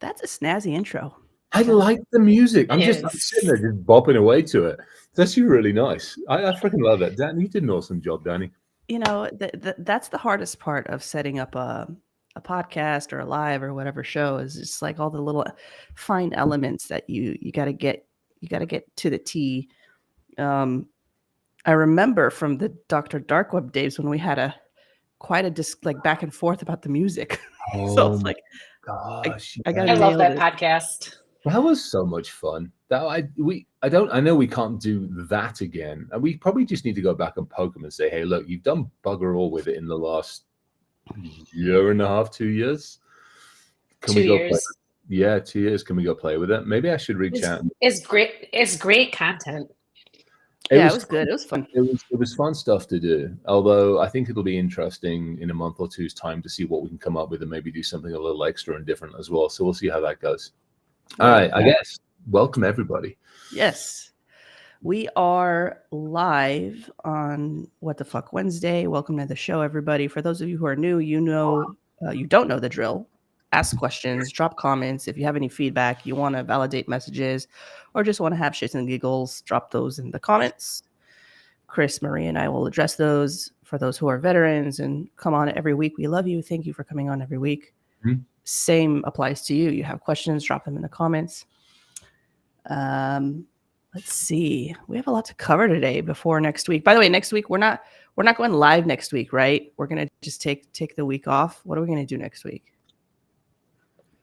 That's a snazzy intro. I like the music. I'm It sitting is. there just bopping away to it. It's actually really nice. I freaking love it. Dan, you did an awesome job, Danny. That's the hardest part of setting up a podcast or a live or whatever show is just like all the little fine elements that you got to get to the T. Um, I remember from the Dr. Dark Web days when we had quite a like back and forth about the music. So Oh it's my like gosh, I got I to yeah. love nail that this. podcast. That was so much fun. I know we can't do that again. And we probably just need to go back and poke them and say, hey, look, you've done bugger all with it in the last year and a half, 2 years. Can Two we go play? years Yeah, 2 years. Can we go play with it? Maybe I should reach out. is great. It's great content. It was good. It was fun. It was fun stuff to do. Although I think it'll be interesting in a month or two's time to see what we can come up with and maybe do something a little extra and different as well. So we'll see how that goes. All right, I guess. Welcome everybody. Yes. We are live on What the Fuck Wednesday. Welcome to the show, everybody. For those of you who are new, you don't know the drill. Ask questions, drop comments. If you have any feedback, you want to validate messages, or just want to have shits and giggles, drop those in the comments. Chris, Marie, and I will address those. For those who are veterans and come on every week, we love you. Thank you for coming on every week. Mhm. Same applies to you. You have questions, drop them in the comments. Let's see. We have a lot to cover today before next week. By the way, next week we're not going live next week, right? We're gonna just take the week off. What are we gonna do next week?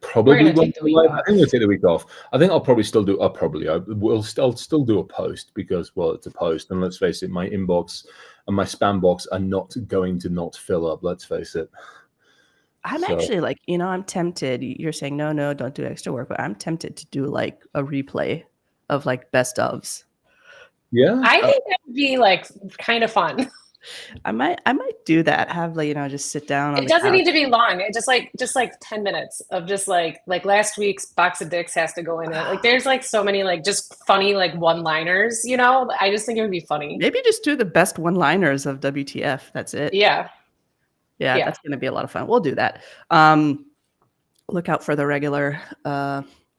Probably We're gonna take the week I off. think we'll take the week off. I think I'll probably still do. I'll still do a post because, well, it's a post, and let's face it, my inbox and my spam box are not going to not fill up. Let's face it. I'm So- actually like, I'm tempted. You're saying no, don't do extra work, but I'm tempted to do like a replay of like best ofs. Yeah, I think that would be like kind of fun. I might do that. Have like, just sit down on It the doesn't couch. need to be long. It just like 10 minutes of just like last week's box of dicks has to go in it. Like there's like so many like just funny like one-liners, I just think it would be funny. Maybe just do the best one-liners of WTF. That's it. Yeah. Yeah, Yeah. that's going to be a lot of fun. We'll do that. Look out for the regular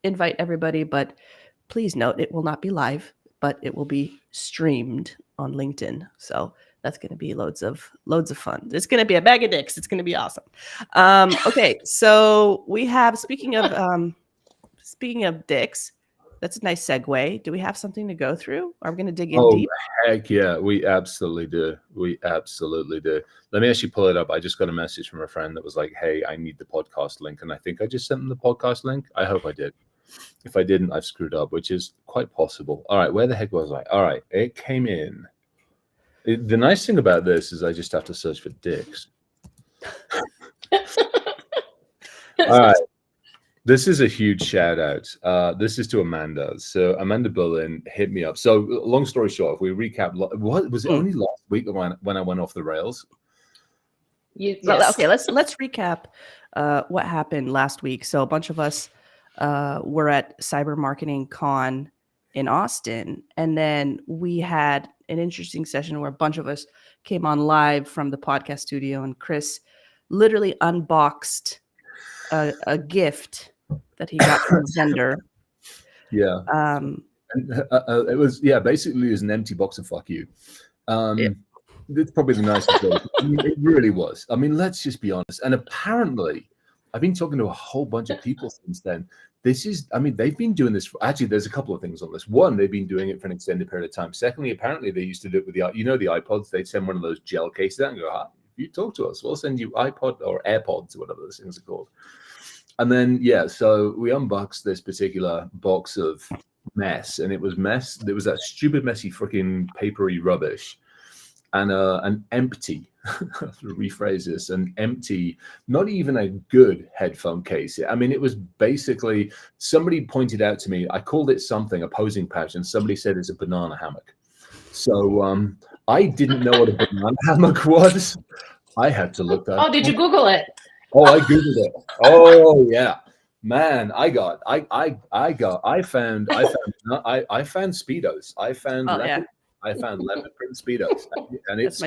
invite everybody, but please note it will not be live, but it will be streamed on LinkedIn. So that's going to be loads of fun. It's going to be a bag of dicks. It's going to be awesome. Okay, so we have speaking of dicks. That's a nice segue. Do we have something to go through? Are we going to dig in deep? Heck yeah, we absolutely do. We absolutely do. Let me actually pull it up. I just got a message from a friend that was like, hey, I need the podcast link. And I think I just sent them the podcast link. I hope I did. If I didn't, I've screwed up, which is quite possible. All right, where the heck was I? All right, it came in. The nice thing about this is I just have to search for dicks. All right. This is a huge shout out. This is to Amanda. So Amanda Berlin hit me up. So long story short, if we recap, what was it only last week when I went off the rails? Yes. Okay, let's recap what happened last week. So a bunch of us were at Cyber Marketing Con in Austin, and then we had an interesting session where a bunch of us came on live from the podcast studio, and Chris literally unboxed a gift that he got from a vendor. Yeah. It was basically it was an empty box of fuck you. It's probably the nicest way. I mean, it really was. I mean, let's just be honest. And apparently, I've been talking to a whole bunch of people since then. They've been doing this. Actually, there's a couple of things on this. One, they've been doing it for an extended period of time. Secondly, apparently they used to do it with the iPods. They'd send one of those gel cases out and go, "Hi, you talk to us. We'll send you iPod or AirPods or whatever those things are called." And then, so we unboxed this particular box of mess, and it was mess. There was that stupid, messy, freaking papery rubbish, and an empty, to rephrase this, an empty, not even a good headphone case. I mean, it was basically, somebody pointed out to me, I called it something, a posing pouch, and somebody said it's a banana hammock. So I didn't know what a banana hammock was. I had to look that up. Oh, did you Google it? Oh, I Googled it. Oh yeah, man, I found Speedos. I found leopard print Speedos, and it's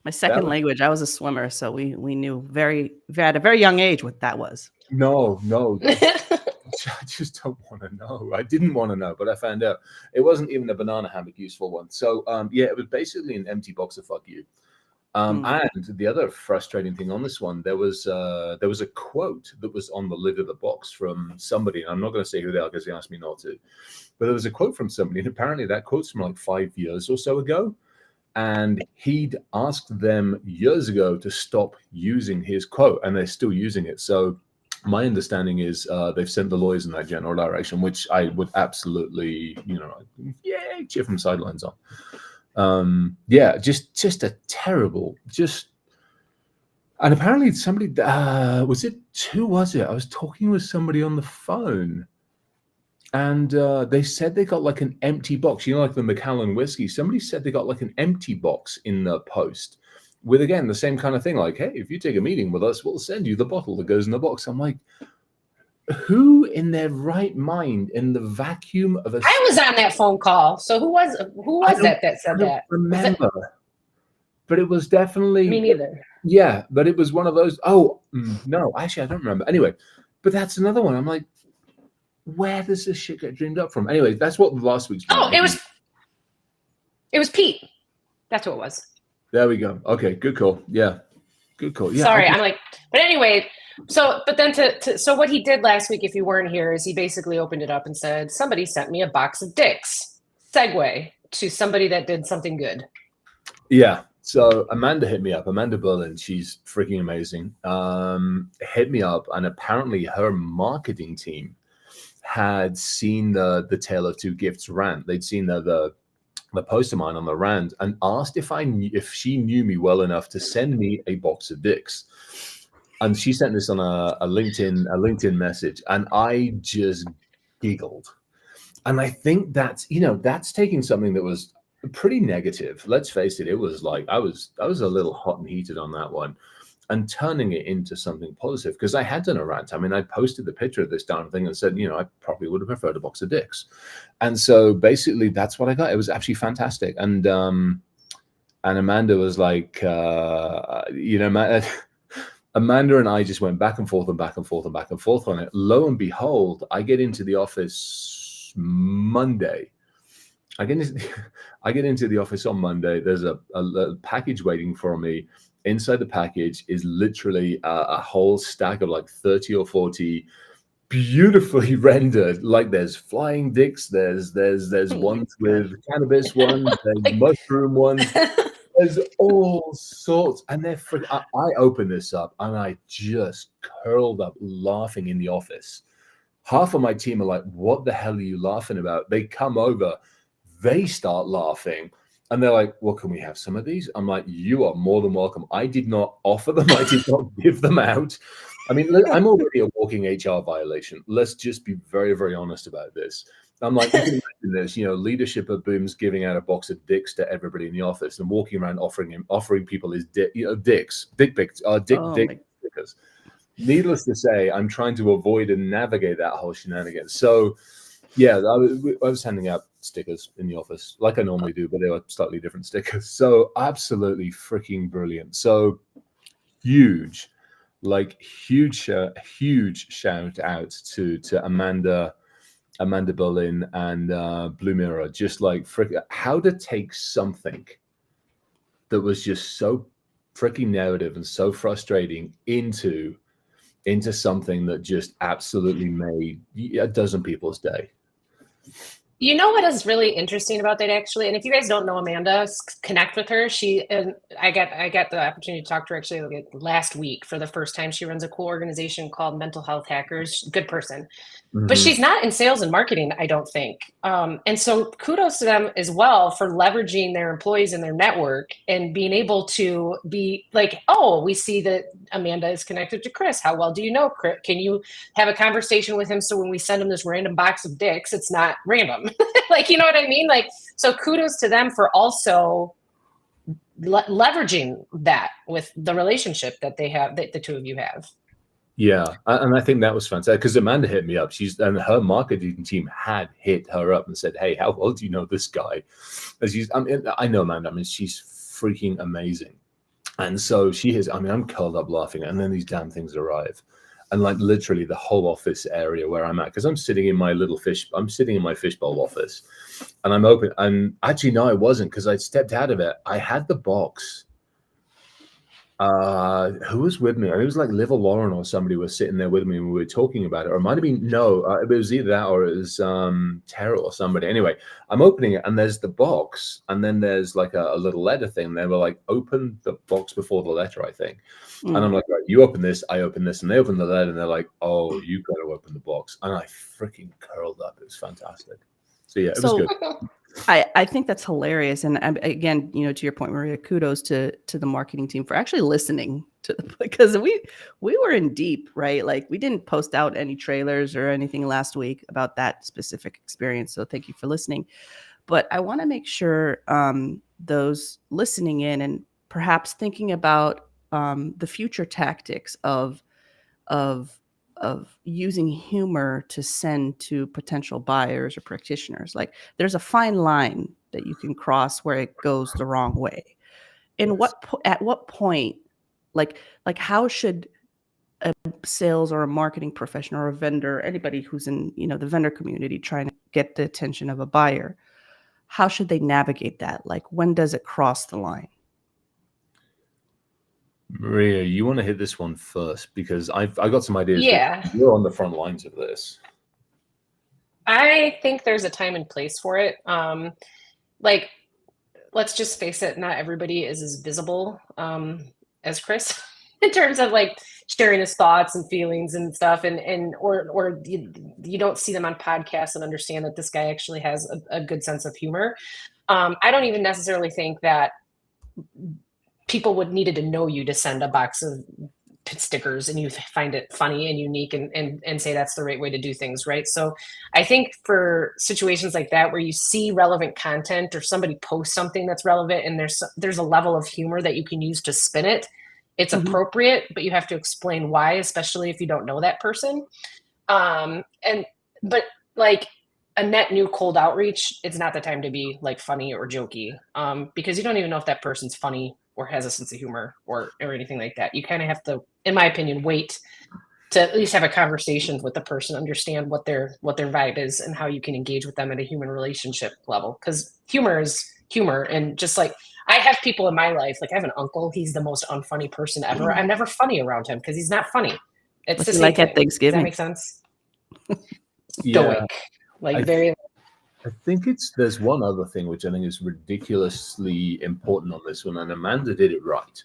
my second language. I was a swimmer, so we knew at a very young age what that was. No, just don't want to know. I didn't want to know, but I found out it wasn't even a banana hammock useful one. So yeah, it was basically an empty box of fuck you. And the other frustrating thing on this one, there was a quote that was on the lid of the box from somebody. And I'm not going to say who they are because they asked me not to. But there was a quote from somebody, and apparently that quote's from like 5 years or so ago. And he'd asked them years ago to stop using his quote, and they're still using it. So my understanding is they've sent the lawyers in that general direction, which I would absolutely, cheer from sidelines on. Yeah, just a terrible, and apparently somebody, who was it? I was talking with somebody on the phone, and they said they got like an empty box, like the Macallan whiskey. Somebody said they got like an empty box in the post with, again, the same kind of thing. Like, hey, if you take a meeting with us, we'll send you the bottle that goes in the box. I'm like, who in their right mind, in the vacuum of a... I was on that phone call. So who was that said that? Remember. But it was definitely... Me neither. Yeah, but it was one of those... no, actually, I don't remember. Anyway, but that's another one. I'm like, where does this shit get dreamed up from? Anyway, that's what last week's... it was Pete. That's what it was. There we go. Okay, good call. Yeah, good call. Yeah. Sorry, but anyway, so what he did last week, if you weren't here, is he basically opened it up and said, somebody sent me a box of dicks. Segue to somebody that did something good. Yeah. So Amanda hit me up. Amanda Berlin, she's freaking amazing. Hit me up, and apparently her marketing team had seen the Tale of Two Gifts rant. They'd seen the post of mine on the rant and asked if she knew me well enough to send me a box of dicks. And she sent this on a LinkedIn message, and I just giggled. And I think that's taking something that was pretty negative. Let's face it, it was like I was a little hot and heated on that one, and turning it into something positive, because I had done a rant. I mean, I posted the picture of this darn thing and said, I probably would have preferred a box of dicks. And so basically that's what I got. It was actually fantastic. And Amanda was like, Amanda and I just went back and forth and back and forth and back and forth on it. Lo and behold, I get into the office Monday. I get into the office on Monday. There's a package waiting for me. Inside the package is literally a whole stack of like 30 or 40 beautifully rendered. Like, there's flying dicks, there's ones with cannabis ones, there's mushroom ones, there's all sorts. And they're I opened this up and I just curled up laughing in the office. Half of my team are like, what the hell are you laughing about? They come over, they start laughing. And they're like, well, can we have some of these? I'm like, you are more than welcome. I did not offer them. I did not give them out. I mean, I'm already a walking HR violation. Let's just be very, very honest about this. I'm like, you can imagine this, leadership at Boom's giving out a box of dicks to everybody in the office and walking around offering people his dicks, dick pics, dick stickers. Needless to say, I'm trying to avoid and navigate that whole shenanigans. So, yeah, I was handing out stickers in the office like I normally do, but they were slightly different stickers. So absolutely freaking brilliant. So huge shout out to Amanda Berlin and Blue Mirror. Just like how to take something that was just so freaking narrative and so frustrating into something that just absolutely made a dozen people's day. You know what is really interesting about that, actually? And if you guys don't know Amanda, connect with her. I got the opportunity to talk to her actually like last week for the first time. She runs a cool organization called Mental Health Hackers. Good person. Mm-hmm. But she's not in sales and marketing, I don't think. And so kudos to them as well for leveraging their employees and their network and being able to be like, oh, we see that Amanda is connected to Chris. How well do you know Chris? Can you have a conversation with him so when we send him this random box of dicks, it's not random? Like, you know what I mean? Like, so kudos to them for also leveraging that with the relationship that they have, that the two of you have. Yeah, and I think that was fantastic because Amanda hit me up. And her marketing team had hit her up and said, "Hey, how well do you know this guy?" I know Amanda. I mean, she's freaking amazing, and so she is. I mean, I'm curled up laughing, and then these damn things arrive, and like literally the whole office area where I'm at, because I'm sitting in my fishbowl office, and I'm open. And actually, no, I wasn't, because I stepped out of it. I had the box. Who was with me? I mean, it was like Liv or Lauren or somebody was sitting there with me and we were talking about it. Or it might have been, it was either that or it was Tara or somebody. Anyway, I'm opening it and there's the box, and then there's like a little letter thing. They were like, open the box before the letter, I think. And I'm like, right, you open this, I open this, and they open the letter and they're like, oh, you got to open the box. And I freaking curled up. It was fantastic. So yeah, it was good. I think that's hilarious. And again, to your point, Maria, kudos to the marketing team for actually listening to because we were in deep, right? Like we didn't post out any trailers or anything last week about that specific experience. So thank you for listening. But I want to make sure those listening in and perhaps thinking about the future tactics of using humor to send to potential buyers or practitioners. Like there's a fine line that you can cross where it goes the wrong way. And at what point, like how should a sales or a marketing professional or a vendor, anybody who's in, the vendor community trying to get the attention of a buyer, how should they navigate that? Like when does it cross the line? Maria, you want to hit this one first because I got some ideas. Yeah, you're on the front lines of this. I think there's a time and place for it. Like, let's just face it, not everybody is as visible as Chris in terms of like sharing his thoughts and feelings and stuff, or you don't see them on podcasts and understand that this guy actually has a good sense of humor. I don't even necessarily think that people would needed to know you to send a box of stickers and you find it funny and unique and say that's the right way to do things, right? So I think for situations like that where you see relevant content or somebody posts something that's relevant and there's a level of humor that you can use to spin it, it's appropriate, but you have to explain why, especially if you don't know that person. But like a net new cold outreach, it's not the time to be like funny or jokey because you don't even know if that person's funny or has a sense of humor or anything like that. You kind of have to, in my opinion, wait to at least have a conversation with the person, understand what their vibe is and how you can engage with them at a human relationship level. Because humor is humor. And just like I have people in my life, like I have an uncle, he's the most unfunny person ever. I'm never funny around him because he's not funny. It's the same like thing. at Thanksgiving. Does that make sense? Stoic. I think there's one other thing which I think is ridiculously important on this one, and Amanda did it right.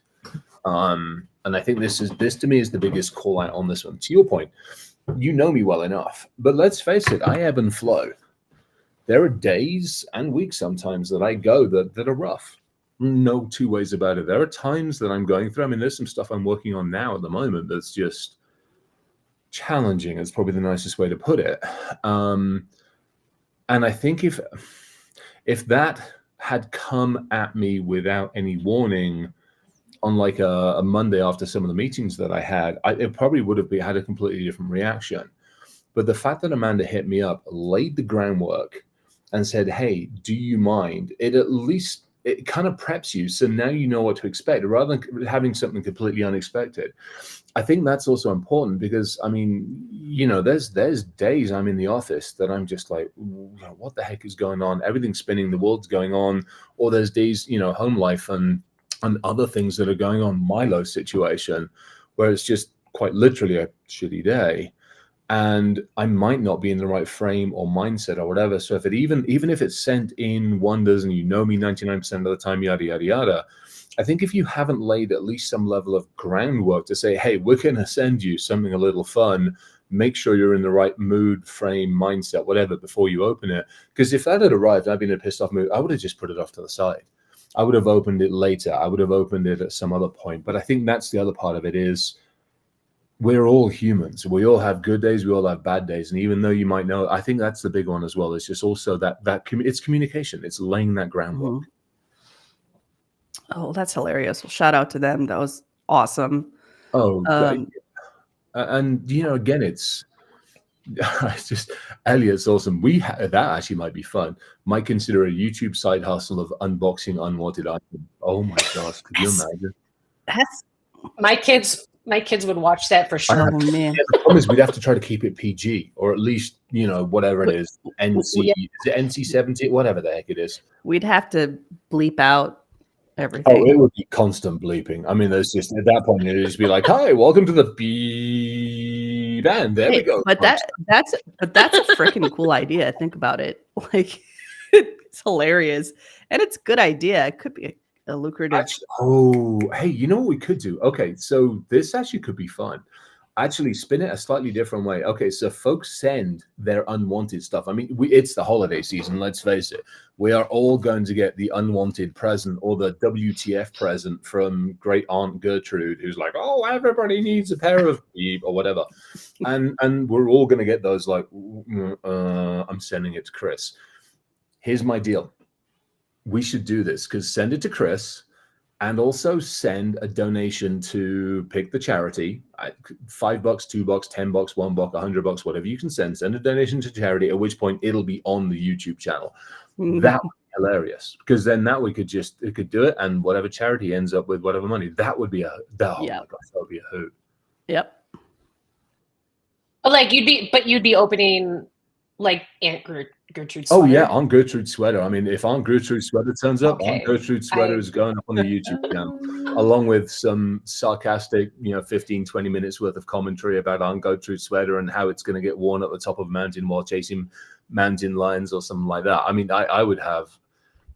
And I think this to me is the biggest call out on this one. To your point, you know me well enough, but let's face it, I ebb and flow. There are days and weeks sometimes that I go that are rough. No two ways about it. There are times that I'm going through. I mean, there's some stuff I'm working on now at the moment that's just challenging. It's probably the nicest way to put it. And I think if that had come at me without any warning on like a Monday after some of the meetings that I had, it probably would have had a completely different reaction. But the fact that Amanda hit me up, laid the groundwork and said, hey, do you mind? It kind of preps you. So now you know what to expect rather than having something completely unexpected. I think that's also important because, I mean, there's days I'm in the office that I'm just like, what the heck is going on? Everything's spinning, the world's going on. Or there's days, home life and other things that are going on, Milo situation, where it's just quite literally a shitty day. And I might not be in the right frame or mindset or whatever. So if it even if it's sent in wonders and me 99% of the time, yada, yada, yada, I think if you haven't laid at least some level of groundwork to say, hey, we're going to send you something a little fun, make sure you're in the right mood, frame, mindset, whatever, before you open it. Because if that had arrived and I'd been in a pissed off mood, I would have just put it off to the side. I would have opened it later. I would have opened it at some other point. But I think that's the other part of it is, we're all humans. We all have good days. We all have bad days. And even though you might know, I think that's the big one as well. It's just also that it's communication. It's laying that groundwork. Oh, that's hilarious. Well, shout out to them. That was awesome. Oh, and again, it's just Elliot's awesome. That actually might be fun. Might consider a YouTube side hustle of unboxing unwanted items. Oh my gosh, could you imagine? My kids My kids would watch that for sure. Oh man, Yeah, the problem is we'd have to try to keep it PG, or at least, whatever it is, NC, Yeah. is it NC-17, whatever the heck it is. we'd have to bleep out Oh, everything. it would be constant bleeping. I mean, there's just, at that point, it'd just be like, hi, welcome to the B band. There we Hey, go. but that's a freaking cool idea. Think about it. Like, it's hilarious, and it's a good idea. It could be a lucrative. Hey, you know what we could do? Okay, so this actually could be fun. Actually, spin it a slightly different way. Okay, so folks send their unwanted stuff. I mean, it's the holiday season, let's face it. We are all going to get the unwanted present or the WTF present from great Aunt Gertrude, who's like, oh, everybody needs a pair of beep or whatever. And we're all going to get those like, I'm sending it to Chris. Here's my deal. We should do this because send it to Chris. And also send a donation to pick the charity, $5, $2, $10, $1, $100, whatever you can send. Send a donation to charity, at which point it'll be on the YouTube channel. That would be hilarious because then that we could do it, and whatever charity ends up with whatever money, that would be my gosh, that would be a hoot. Yep. Like you'd be opening like Aunt Gertrude's sweater. Oh yeah, Aunt Gertrude's sweater. I mean, if Aunt Gertrude's sweater turns up, Okay. Aunt Gertrude's sweater is going up on the YouTube channel, along with some sarcastic, 15, 20 minutes worth of commentary about Aunt Gertrude's sweater and how it's going to get worn at the top of a mountain while chasing mountain lions or something like that. I mean, I would have,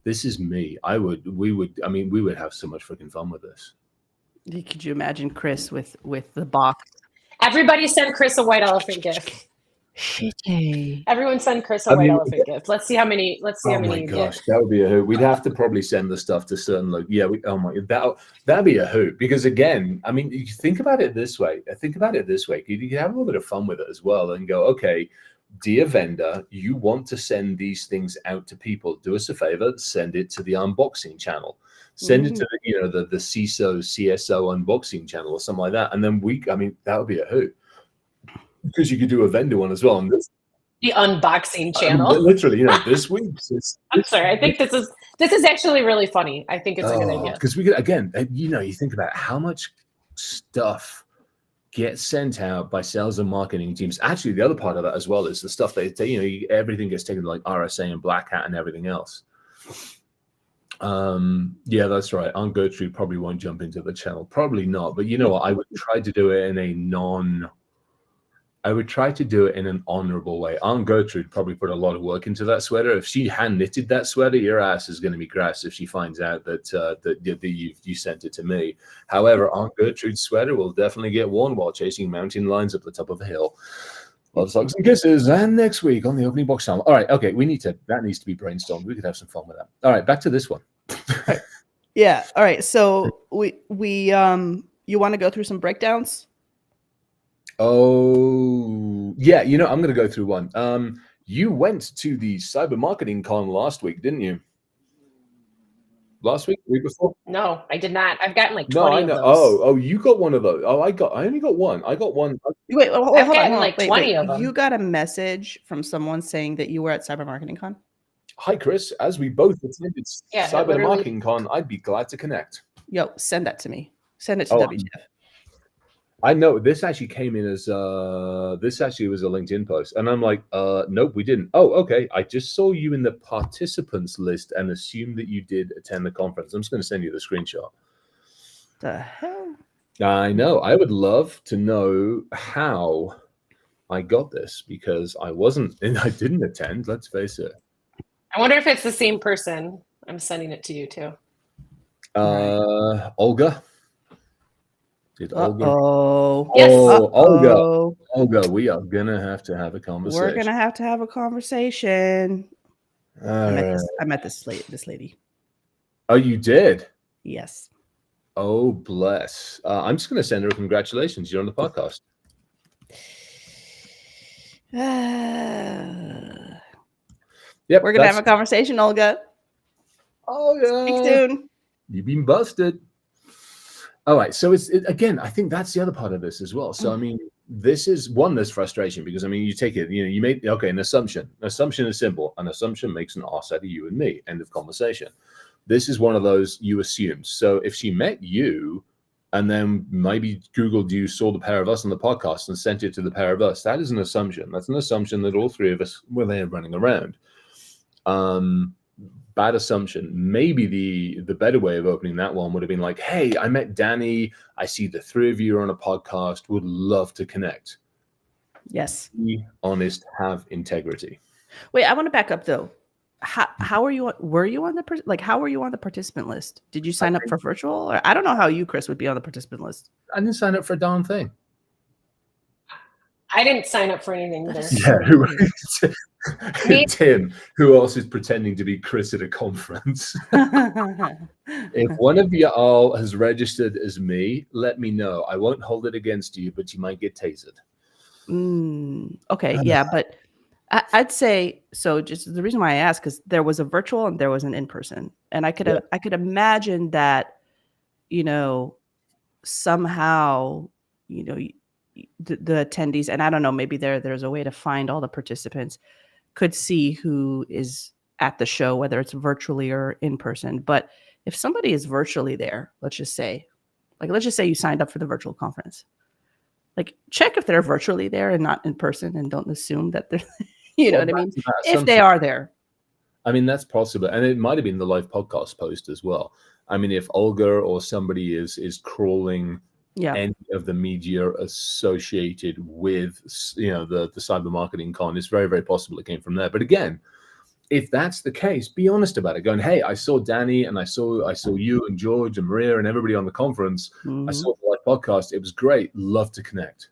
this is me. We would have so much freaking fun with this. Could you imagine Chris with the box? Everybody send Chris a white elephant gift. Shitty. Everyone send Chris a white elephant gift. Let's see how many. Oh my gosh, that would be a hoot. We'd have to probably send the stuff to certain that'd be a hoot because again, I mean, you think about it this way. You can have a little bit of fun with it as well and go, okay, dear vendor, you want to send these things out to people. Do us a favor, send it to the unboxing channel. Send it to the CSO unboxing channel or something like that. And then that would be a hoot. Because you could do a vendor one as well. And the unboxing channel. Literally, this week. I'm sorry. I think this is actually really funny. I think it's a good idea. Because we could, again, you think about how much stuff gets sent out by sales and marketing teams. Actually, the other part of that as well is the stuff everything gets taken like RSA and Black Hat and everything else. Yeah, that's right. Aunt Gertrude probably won't jump into the channel. Probably not. But you know what? I would try to do it in an honorable way. Aunt Gertrude probably put a lot of work into that sweater. If she hand knitted that sweater, your ass is going to be grass if she finds out that you sent it to me. However, Aunt Gertrude's sweater will definitely get worn while chasing mountain lions up the top of a hill. Love, hugs, and kisses. And next week on the opening box channel. All right, okay, that needs to be brainstormed. We could have some fun with that. All right, back to this one. Yeah. All right. So we you want to go through some breakdowns? Oh, yeah. I'm going to go through one. You went to the Cyber Marketing Con last week, didn't you? Last week before? No, I did not. I've gotten like 20 of those. Oh, you got one of those. I only got one. I got one. Wait, hold on. I've gotten like 20 of them. You got a message from someone saying that you were at Cyber Marketing Con? Hi, Chris. As we both attended Cyber literally... Marketing Con, I'd be glad to connect. Yo, send that to me. Send it to WTF. I know this actually came in as this actually was a LinkedIn post, and I'm like, nope, we didn't. Oh, okay. I just saw you in the participants list and assumed that you did attend the conference. I'm just going to send you the screenshot. The hell? I know. I would love to know how I got this because I didn't attend. Let's face it. I wonder if it's the same person. I'm sending it to you too. Olga. Olga? Yes. Olga, we are gonna have to have a conversation. We're gonna have to have a conversation. I met this lady. Oh, you did? Yes. Oh, bless. I'm just gonna send her a congratulations. You're on the podcast. Yep, we're gonna have a conversation, Olga. Oh yeah. Speak soon. You've been busted. All right, so again, I think that's the other part of this as well. So I mean, this is one, there's frustration because I mean, you take it, you make an assumption. An assumption is simple. An assumption makes an ass out of you and me. End of conversation. This is one of those you assume. So if she met you, and then maybe Googled you, saw the pair of us on the podcast and sent it to the pair of us. That is an assumption. That's an assumption that all three of us were there running around. Bad assumption. Maybe the better way of opening that one would have been like, hey, I met Danny. I see the three of you are on a podcast. Would love to connect. Yes. Be honest, have integrity. Wait, I want to back up though. How are you? Were you on the how were you on the participant list? Did you sign up for virtual? Or I don't know how you, Chris, would be on the participant list. I didn't sign up for a darn thing. I didn't sign up for anything either. Yeah, Tim, who else is pretending to be Chris at a conference? If one of you all has registered as me, let me know. I won't hold it against you, but you might get tasered. Okay, yeah, but I'd say so. Just the reason why I asked, because there was a virtual and there was an in-person, and I could imagine that, somehow, the attendees, and I don't know, maybe there's a way to find all the participants, could see who is at the show, whether it's virtually or in person. But if somebody is virtually there, let's just say you signed up for the virtual conference, check if they're virtually there and not in person, and don't assume that they're. What I mean? If they are there. I mean, that's possible. And it might have been the live podcast post as well. I mean, if Olga or somebody is crawling any of the media associated with, the cyber marketing con, it's very, very possible it came from there. But again, if that's the case, be honest about it. Going, hey, I saw Danny and I saw you and George and Maria and everybody on the conference. Mm-hmm. I saw the live podcast. It was great. Love to connect.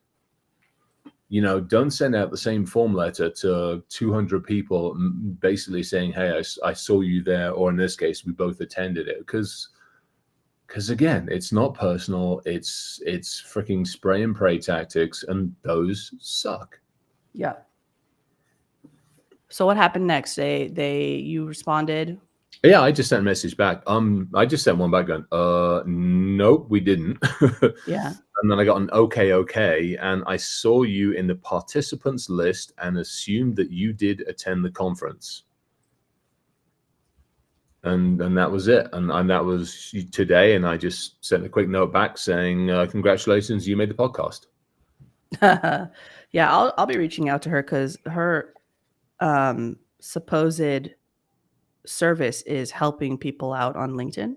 Don't send out the same form letter to 200 people basically saying, hey, I saw you there. Or in this case, we both attended it. Because again, it's not personal. It's freaking spray and pray tactics. And those suck. Yeah. So what happened next? You responded? Yeah, I just sent a message back. I just sent one back going, nope, we didn't. Yeah. And then I got an okay, and I saw you in the participants list and assumed that you did attend the conference. And that was it. And that was today. And I just sent a quick note back saying, congratulations, you made the podcast. Yeah, I'll be reaching out to her because her supposed service is helping people out on LinkedIn.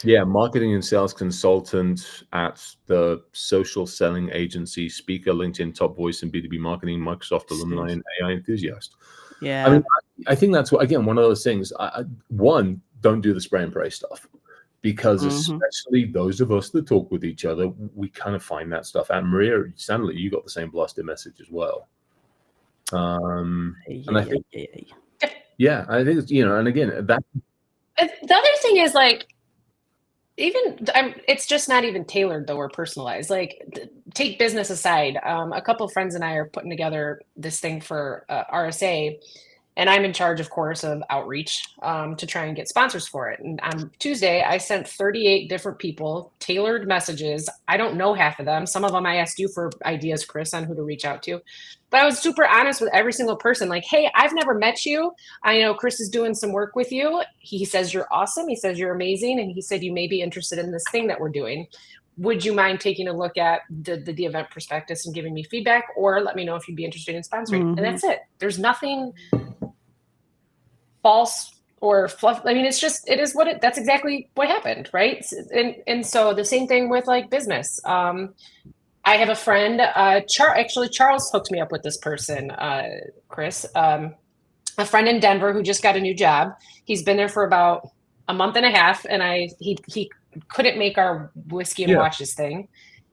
Yeah, marketing and sales consultant at the social selling agency, speaker, LinkedIn top voice in B2B marketing, Microsoft alumni, and AI enthusiast. Yeah. I mean, I think that's one of those things. One, don't do the spray and pray stuff, because especially those of us that talk with each other, we kind of find that stuff out. Maria, Stanley, you got the same blasted message as well. And I think, I think it's, and again, that. The other thing is it's just not even tailored though, or personalized. Take business aside. A couple of friends and I are putting together this thing for RSA, and I'm in charge, of course, of outreach to try and get sponsors for it. And on Tuesday, I sent 38 different people tailored messages. I don't know half of them. Some of them I asked you for ideas, Chris, on who to reach out to. But I was super honest with every single person. Hey, I've never met you. I know Chris is doing some work with you. He says you're awesome. He says you're amazing. And he said you may be interested in this thing that we're doing. Would you mind taking a look at the event prospectus and giving me feedback? Or let me know if you'd be interested in sponsoring. And that's it. There's nothing false or fluff. I mean, it is that's exactly what happened, right? And so the same thing with business. I have a friend, Charles hooked me up with this person, Chris, a friend in Denver who just got a new job. He's been there for about a month and a half, and he couldn't make our whiskey and watches thing.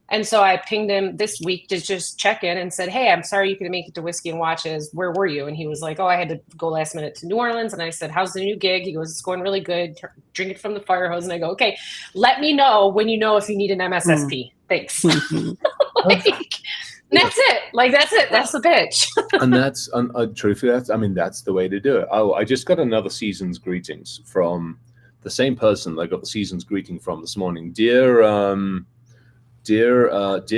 And so I pinged him this week to just check in and said, hey, I'm sorry you couldn't make it to Whiskey and Watches. Where were you? And he was like, oh, I had to go last minute to New Orleans. And I said, how's the new gig? He goes, it's going really good. Drink it from the fire hose. And I go, okay, let me know when you know if you need an MSSP. Thanks. That's it. That's it. That's the pitch. And that's, truthfully, that's the way to do it. Oh, I just got another season's greetings from the same person I got the season's greeting from this morning. Dear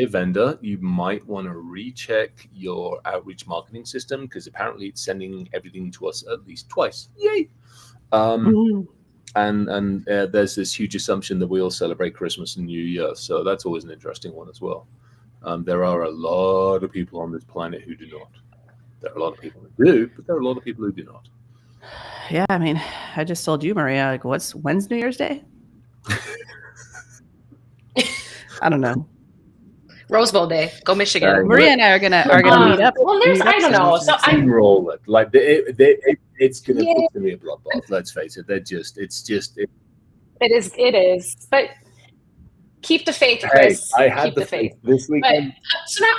vendor, you might want to recheck your outreach marketing system because apparently it's sending everything to us at least twice. Yay! And there's this huge assumption that we all celebrate Christmas and New Year. So that's always an interesting one as well. There are a lot of people on this planet who do not. There are a lot of people who do, but there are a lot of people who do not. Yeah, I mean, I just told you, Maria, like, when's New Year's Day? I don't know. Rose Bowl Day, go Michigan. Maria and I are gonna meet up. Well, there's I don't know. So I roll it like it's gonna be a bloodbath. Let's face it. It is. But keep the faith, Chris. Hey, I had the faith this weekend. So now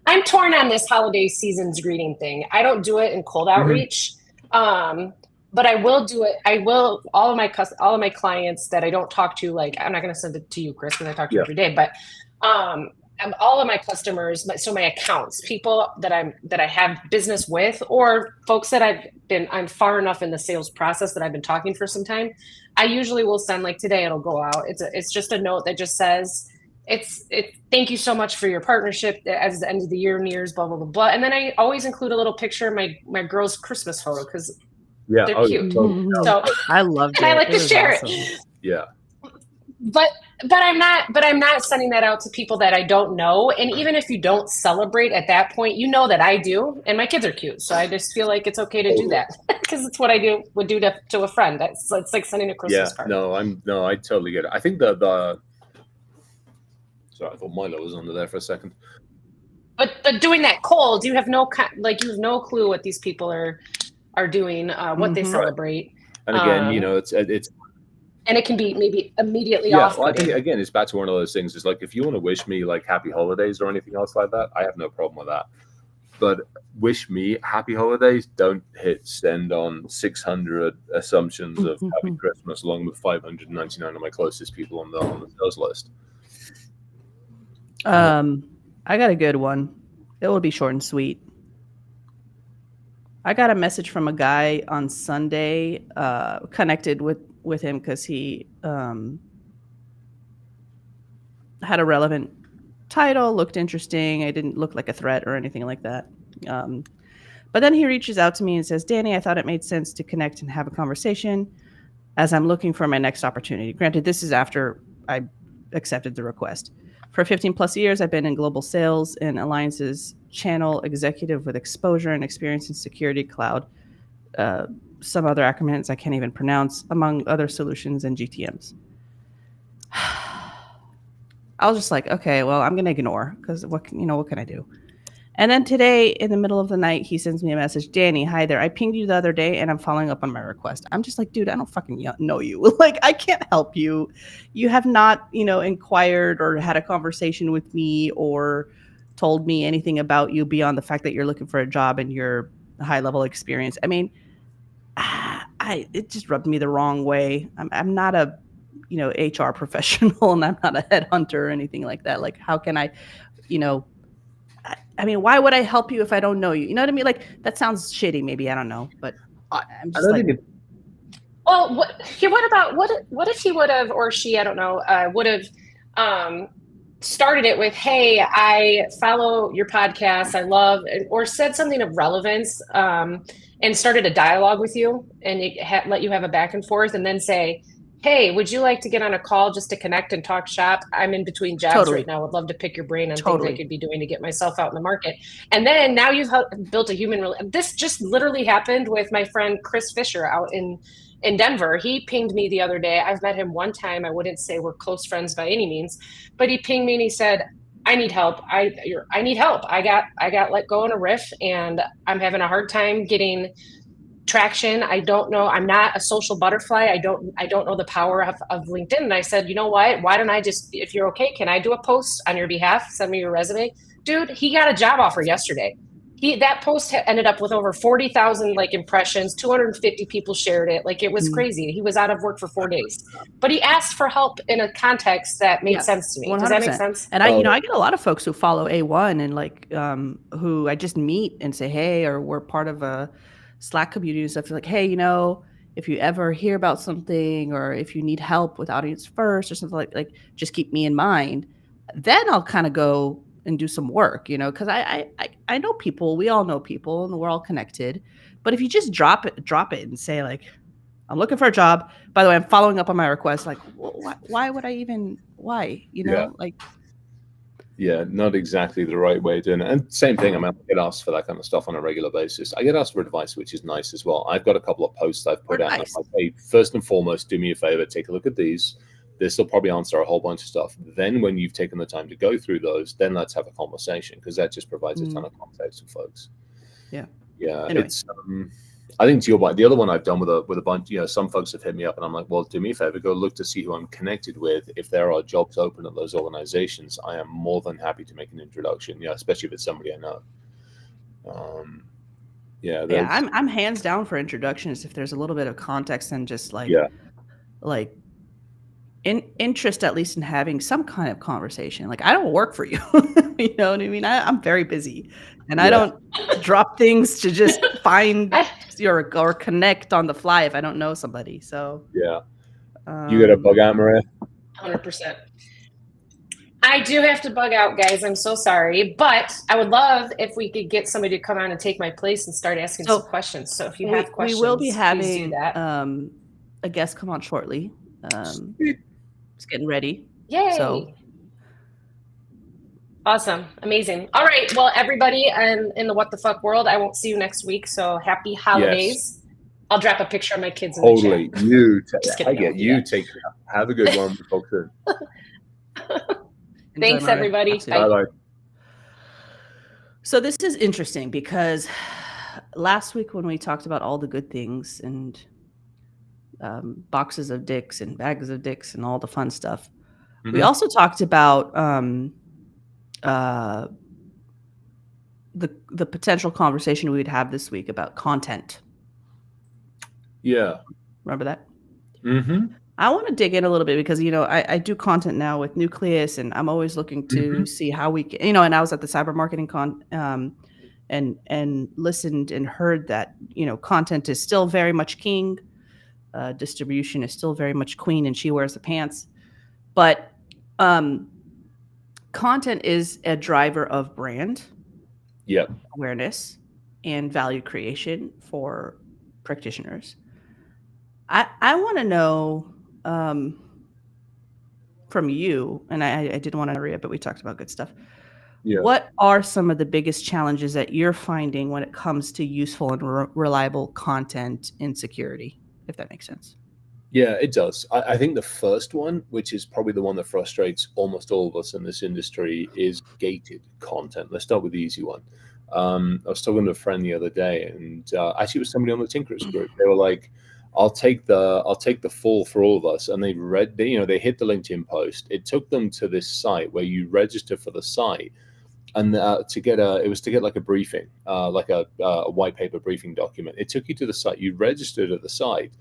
I'm torn on this holiday season's greeting thing. I don't do it in cold outreach, but I will do it. I will all of my clients that I don't talk to. Like, I'm not going to send it to you, Chris, because I talk to you every day. But all of my customers, so my accounts, people that I have business with, or folks that I'm far enough in the sales process that I've been talking for some time. I usually will send, like today, it'll go out. It's just a note that just says, thank you so much for your partnership as the end of the year nears, blah, blah, blah, blah. And then I always include a little picture of my girl's Christmas photo because they're cute. So I love it. And I like to share it. Yeah. But I'm not sending that out to people that I don't know. And even if you don't celebrate at that point, you know that I do, and my kids are cute. So I just feel like it's okay to do that because it's what I would do to a friend. It's like sending a Christmas card. I totally get it. I think the sorry, I thought Milo was under there for a second. But doing that cold, you have no clue what these people are doing, what they celebrate. And again, it's and it can be maybe immediately off. Well, I think again, it's back to one of those things. It's like if you want to wish me like happy holidays or anything else like that, I have no problem with that. But wish me happy holidays. Don't hit send on 600 assumptions of happy Christmas, along with 599 of my closest people on the sales list. I got a good one. It will be short and sweet. I got a message from a guy on Sunday, connected with him because he had a relevant title, looked interesting. I didn't look like a threat or anything like that. But then he reaches out to me and says, Danny, I thought it made sense to connect and have a conversation as I'm looking for my next opportunity. Granted, this is after I accepted the request. For 15 plus years, I've been in global sales and alliances channel executive with exposure and experience in security, cloud, some other acronyms I can't even pronounce, among other solutions and GTMs. I was just like, okay, well, I'm going to ignore because what can I do? And then today in the middle of the night, he sends me a message. Danny, hi there. I pinged you the other day and I'm following up on my request. I'm just like, dude, I don't fucking know you. Like, I can't help you. You have not, inquired or had a conversation with me or told me anything about you beyond the fact that you're looking for a job and your high level experience. I mean, it just rubbed me the wrong way. I'm not a, HR professional and I'm not a headhunter or anything like that. Like, how can I, I mean, why would I help you if I don't know you? You know what I mean? Like, that sounds shitty. Maybe, I don't know, but I'm just like. Well, what if he would have, or she, I don't know, would have started it with, hey, I follow your podcast. I love, or said something of relevance and started a dialogue with you and let you have a back and forth and then say, hey, would you like to get on a call just to connect and talk shop? I'm in between jobs right now. Would love to pick your brain on things I could be doing to get myself out in the market. And then now you've built a human relationship. This just literally happened with my friend Chris Fisher out in Denver. He pinged me the other day. I've met him one time. I wouldn't say we're close friends by any means, but he pinged me and he said, I need help. I need help. I got let go in a riff and I'm having a hard time getting traction. I don't know. I'm not a social butterfly. I don't know the power of LinkedIn. And I said, you know what? Why don't I just, if you're okay, can I do a post on your behalf? Send me your resume. Dude, he got a job offer yesterday. That post ended up with over 40,000 impressions. 250 people shared it. Like, it was crazy. He was out of work for 4 days, but he asked for help in a context that made sense to me. 100%. Does that make sense? And I get a lot of folks who follow A1 and who I just meet and say, hey, or we're part of a Slack community and stuff. Like, hey, if you ever hear about something or if you need help with audience first or something like just keep me in mind. Then I'll kind of go and do some work, because I know people. We all know people and we're all connected. But if you just drop it and say like, I'm looking for a job. By the way, I'm following up on my request. Like, why would I even? Why? You know, like. Yeah, not exactly the right way of doing it. And same thing, I mean, I get asked for that kind of stuff on a regular basis. I get asked for advice, which is nice as well. I've got a couple of posts I've put out. And I'm like, hey, first and foremost, do me a favor, take a look at these. This will probably answer a whole bunch of stuff. Then when you've taken the time to go through those, then let's have a conversation, because that just provides a ton of context for folks. Yeah. Yeah. Anyway. It's I think to your point, the other one I've done with a bunch, some folks have hit me up and I'm like, well, do me a favor, go look to see who I'm connected with. If there are jobs open at those organizations, I am more than happy to make an introduction, especially if it's somebody I know. I'm hands down for introductions if there's a little bit of context and just like interest, at least in having some kind of conversation. Like, I don't work for you. You know what I mean? I'm very busy, and I don't drop things to just find or connect on the fly if I don't know somebody. So you got to bug out, Maria. 100%. I do have to bug out, guys. I'm so sorry, but I would love if we could get somebody to come on and take my place and start asking some questions. So if you have questions, we will be having please do that. A guest come on shortly. Just getting ready. Yay! So. Awesome, amazing. All right, well, everybody, in the what the fuck world, I won't see you next week. So happy holidays. Yes. I'll drop a picture of my kids in the chat. I get you. Take care. Have a good one. Talk soon. Thanks, everybody. Bye-bye. So this is interesting because last week when we talked about all the good things and boxes of dicks and bags of dicks and all the fun stuff, we also talked about the potential conversation we would have this week about content. Yeah. Remember that? Mm-hmm. I want to dig in a little bit because, I do content now with Nucleus, and I'm always looking to see how we can, and I was at the cyber marketing and listened and heard that, content is still very much king. Distribution is still very much queen, and she wears the pants. But content is a driver of brand awareness and value creation for practitioners. I want to know from you, and I didn't want to read it, but we talked about good stuff. Yeah. What are some of the biggest challenges that you're finding when it comes to useful and reliable content in security, if that makes sense? Yeah, it does. I think the first one, which is probably the one that frustrates almost all of us in this industry, is gated content. Let's start with the easy one. I was talking to a friend the other day, and actually it was somebody on the Tinkerers group. They were like, I'll take the fall for all of us. And they hit the LinkedIn post. It took them to this site where you register for the site. And to get like a briefing, like a white paper briefing document. It took you to the site. You registered at the site,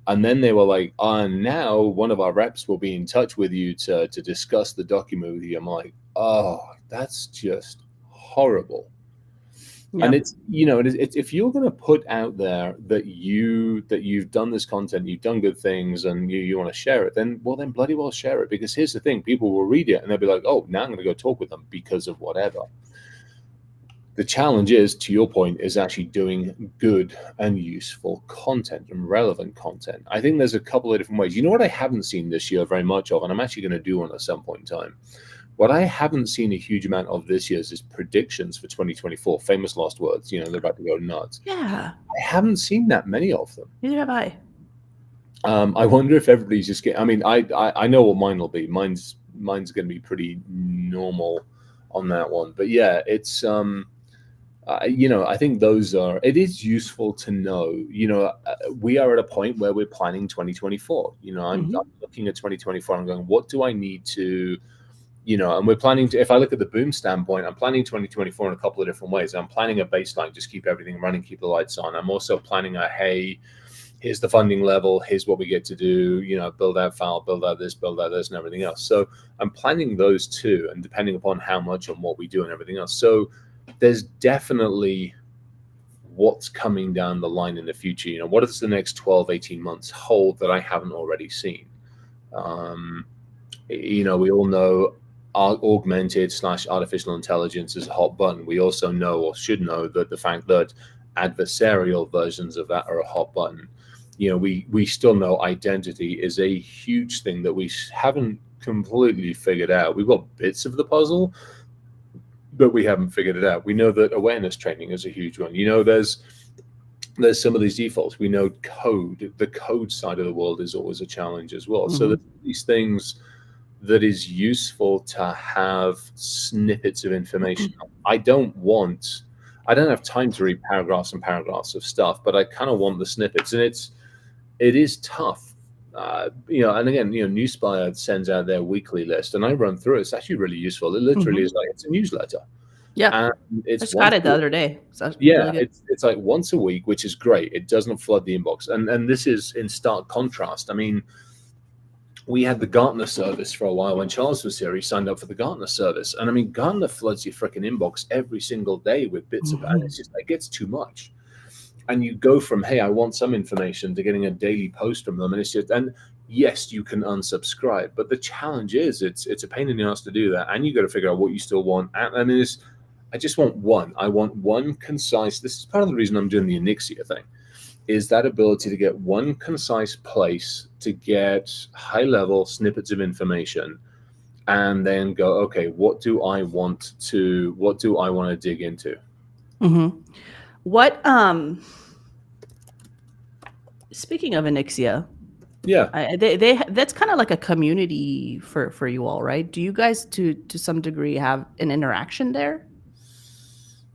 and then they were like, now one of our reps will be in touch with you to discuss the document with you. I'm like, oh, that's just horrible. Yep. And it's if you're going to put out there that you've done this content, you've done good things, and you want to share it, then bloody well share it. Because here's the thing, people will read it and they'll be like, oh, now I'm going to go talk with them because of whatever. The challenge is, to your point, is actually doing good and useful content and relevant content. I think there's a couple of different ways. You know what I haven't seen this year very much of, and I'm actually going to do one at some point in time. What I haven't seen a huge amount of this year is predictions for 2024, famous last words. They're about to go nuts. Yeah. I haven't seen that many of them. Neither have I. I wonder if everybody's just getting, I know what mine will be. Mine's going to be pretty normal on that one. But yeah, it's, I think it is useful to know, we are at a point where we're planning 2024. I'm looking at 2024 and going, what do I need to, and we're planning to, if I look at the boom standpoint, I'm planning 2024 in a couple of different ways. I'm planning a baseline, just keep everything running, keep the lights on. I'm also planning hey, here's the funding level, here's what we get to do, build out file, build out this, and everything else. So I'm planning those two, and depending upon how much and what we do and everything else. So there's definitely what's coming down the line in the future. What does the next 12, 18 months hold that I haven't already seen? We all know augmented / artificial intelligence is a hot button. We also know, or should know, that the fact that adversarial versions of that are a hot button. You know, we still know identity is a huge thing that we haven't completely figured out. We've got bits of the puzzle, but we haven't figured it out. We know that awareness training is a huge one. You know, there's some of these defaults. We know the code side of the world is always a challenge as well. So there's these things that is useful to have snippets of information. I don't have time to read paragraphs and paragraphs of stuff, but I kind of want the snippets, and it is tough. You know, and again, you know, Newspire sends out their weekly list, and I run through it. It's actually really useful. It literally is like, it's a newsletter. Yeah, and it's I just got it the other day. So yeah, really it's like once a week, which is great. It doesn't flood the inbox, and this is in stark contrast. I mean, we had the Gartner service for a while when Charles was here. He signed up for the Gartner service, and I mean, Gartner floods your freaking inbox every single day with bits of it. It's just, it gets too much. And you go from, hey, I want some information, to getting a daily post from them, and it's just, and yes, you can unsubscribe, but the challenge is it's a pain in the ass to do that, and you got to figure out what you still want. I mean, I just want one. I want one concise. This is part of the reason I'm doing the Anixia thing, is that ability to get one concise place to get high-level snippets of information, and then go, okay, what do I want to dig into? What speaking of Anixia, yeah, they that's kind of like a community for you all, right? Do you guys to some degree have an interaction there?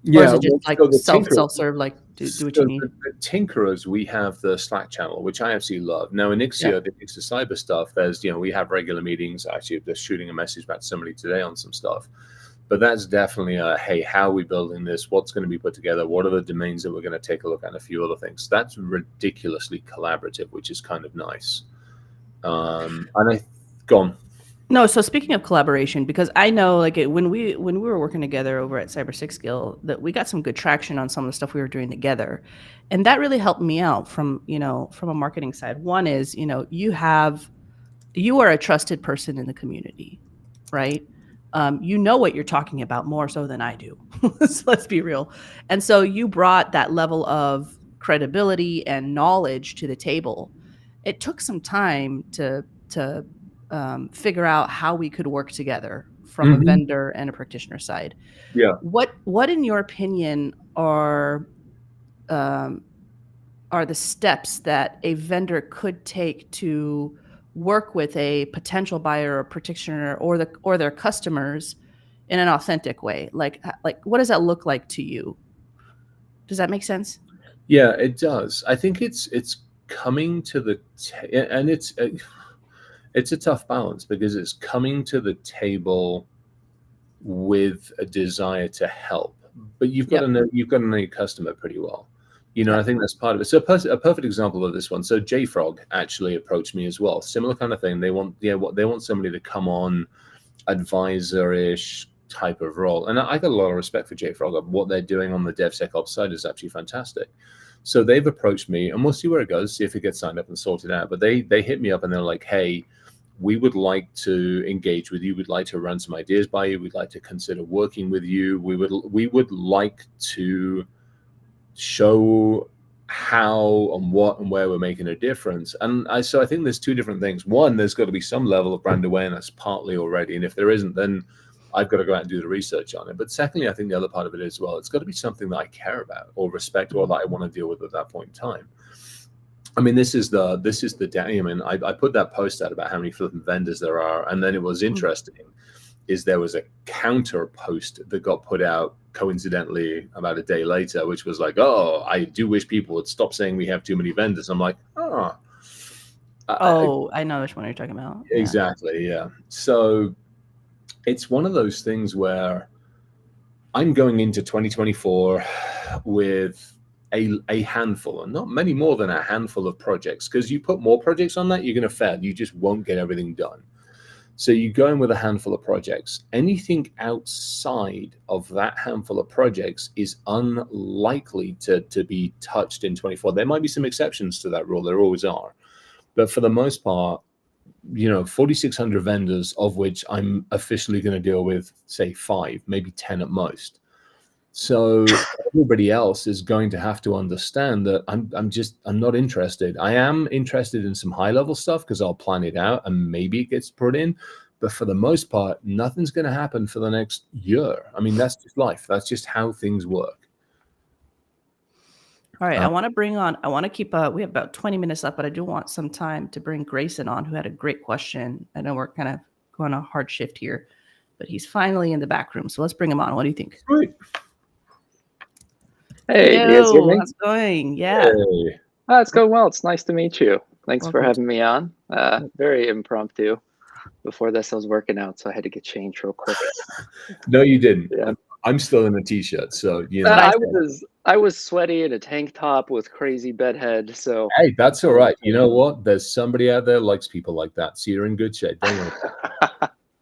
Yeah, or is it just like so the self-serve, like do what you need? The Tinkerers, we have the Slack channel, which I absolutely love. Now, Anixia, the Anixia cyber stuff, there's, you know, we have regular meetings. Actually, they're shooting a message back to somebody today on some stuff. But that's definitely hey, how are we building this? What's going to be put together? What are the domains that we're going to take a look at? And a few other things. That's ridiculously collaborative, which is kind of nice. And gone. No, so speaking of collaboration, because I know, like, when we were working together over at Cyber Six Skill, that we got some good traction on some of the stuff we were doing together, and that really helped me out from a marketing side. One is, you are a trusted person in the community, right? You know what you're talking about more so than I do. So let's be real. And so you brought that level of credibility and knowledge to the table. It took some time to figure out how we could work together from a vendor and a practitioner side. Yeah. What in your opinion are the steps that a vendor could take to work with a potential buyer or practitioner or their customers in an authentic way? Like what does that look like to you? Does that make sense? Yeah, it does. I think it's coming to the and it's a tough balance, because it's coming to the table with a desire to help, but you've got to know your customer pretty well. I think that's part of it. So a perfect example of this one. So JFrog actually approached me as well. Similar kind of thing. They want somebody to come on, advisor-ish type of role. And I got a lot of respect for JFrog. What they're doing on the DevSecOps side is actually fantastic. So they've approached me, and we'll see where it goes, see if it gets signed up and sorted out. But they hit me up and they're like, hey, we would like to engage with you. We'd like to run some ideas by you. We'd like to consider working with you. We would like to show how and what and where we're making a difference. And so I think there's two different things. One, there's got to be some level of brand awareness partly already. And if there isn't, then I've got to go out and do the research on it. But secondly, I think the other part of it as well, it's got to be something that I care about or respect or that I want to deal with at that point in time. I mean, this is the day. I mean, I put that post out about how many flipping vendors there are. And then it was interesting is there was a counter post that got put out coincidentally about a day later, which was like, oh, I do wish people would stop saying we have too many vendors. I'm like, I know which one you're talking about. Exactly. Yeah. So it's one of those things where I'm going into 2024 with a handful, and not many more than a handful of projects, because you put more projects on that, you're going to fail. You just won't get everything done. So you go in with a handful of projects. Anything outside of that handful of projects is unlikely to be touched in 24. There might be some exceptions to that rule. There always are. But for the most part, 4,600 vendors, of which I'm officially going to deal with, say, 5, maybe 10 at most. So everybody else is going to have to understand that I'm not interested. I am interested in some high level stuff because I'll plan it out and maybe it gets put in. But for the most part, nothing's going to happen for the next year. I mean, that's just life. That's just how things work. All right. I want to keep, we have about 20 minutes left, but I do want some time to bring Grayson on, who had a great question. I know we're kind of going a hard shift here, but he's finally in the back room. So let's bring him on. What do you think? Great. Hey, do you guys hear me? How's it going? Yeah. Hey. Oh, it's going well. It's nice to meet you. Thanks for having me on. Very impromptu. Before this, I was working out, so I had to get changed real quick. No, you didn't. Yeah. I'm still in a t-shirt, so you know. I was sweaty in a tank top with crazy bedhead. So hey, that's all right. You know what? There's somebody out there likes people like that, so you're in good shape. Don't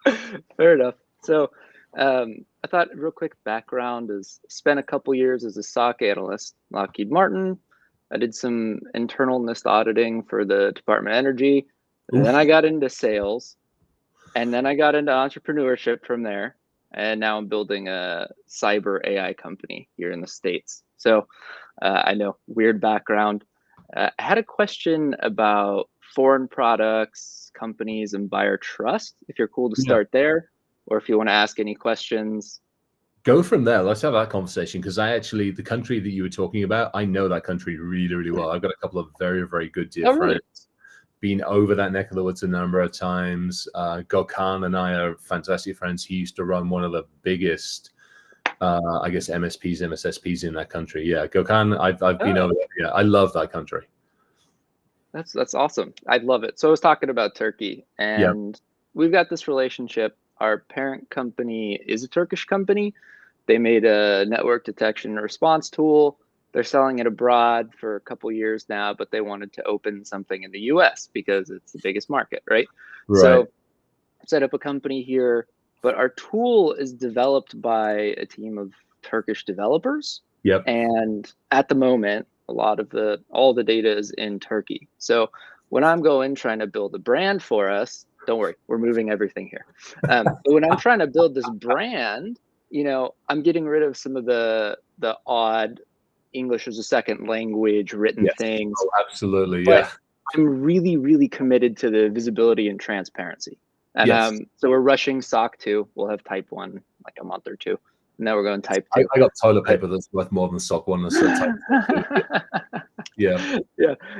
worry. Fair enough. So I thought real quick background is spent a couple years as a SOC analyst, Lockheed Martin. I did some internal NIST auditing for the Department of Energy. And then I got into sales. And then I got into entrepreneurship from there. And now I'm building a cyber AI company here in the States. So I know, weird background. I had a question about foreign products, companies, and buyer trust, if you're cool to start there, or if you want to ask any questions. Go from there. Let's have that conversation, because the country that you were talking about, I know that country really, really well. I've got a couple of very, very good dear friends. Really? Been over that neck of the woods a number of times. Gokhan and I are fantastic friends. He used to run one of the biggest, I guess, MSPs, MSSPs in that country. Yeah, Gokhan, I've been over there. Yeah, I love that country. That's awesome. I love it. So I was talking about Turkey, and we've got this relationship. Our parent company is a Turkish company. They made a network detection and response tool. They're selling it abroad for a couple years now, but they wanted to open something in the US because it's the biggest market, right? So set up a company here, but our tool is developed by a team of Turkish developers. Yep. And at the moment, all the data is in Turkey. So when I'm going trying to build a brand for us, don't worry, we're moving everything here. But when I'm trying to build this brand, I'm getting rid of some of the odd English as a second language written things. Oh, absolutely. But I'm really, really committed to the visibility and transparency. And so we're rushing SOC 2. We'll have type 1 like a month or two. And now we're going type 2. I got toilet paper that's worth more than SOC 1. Yeah.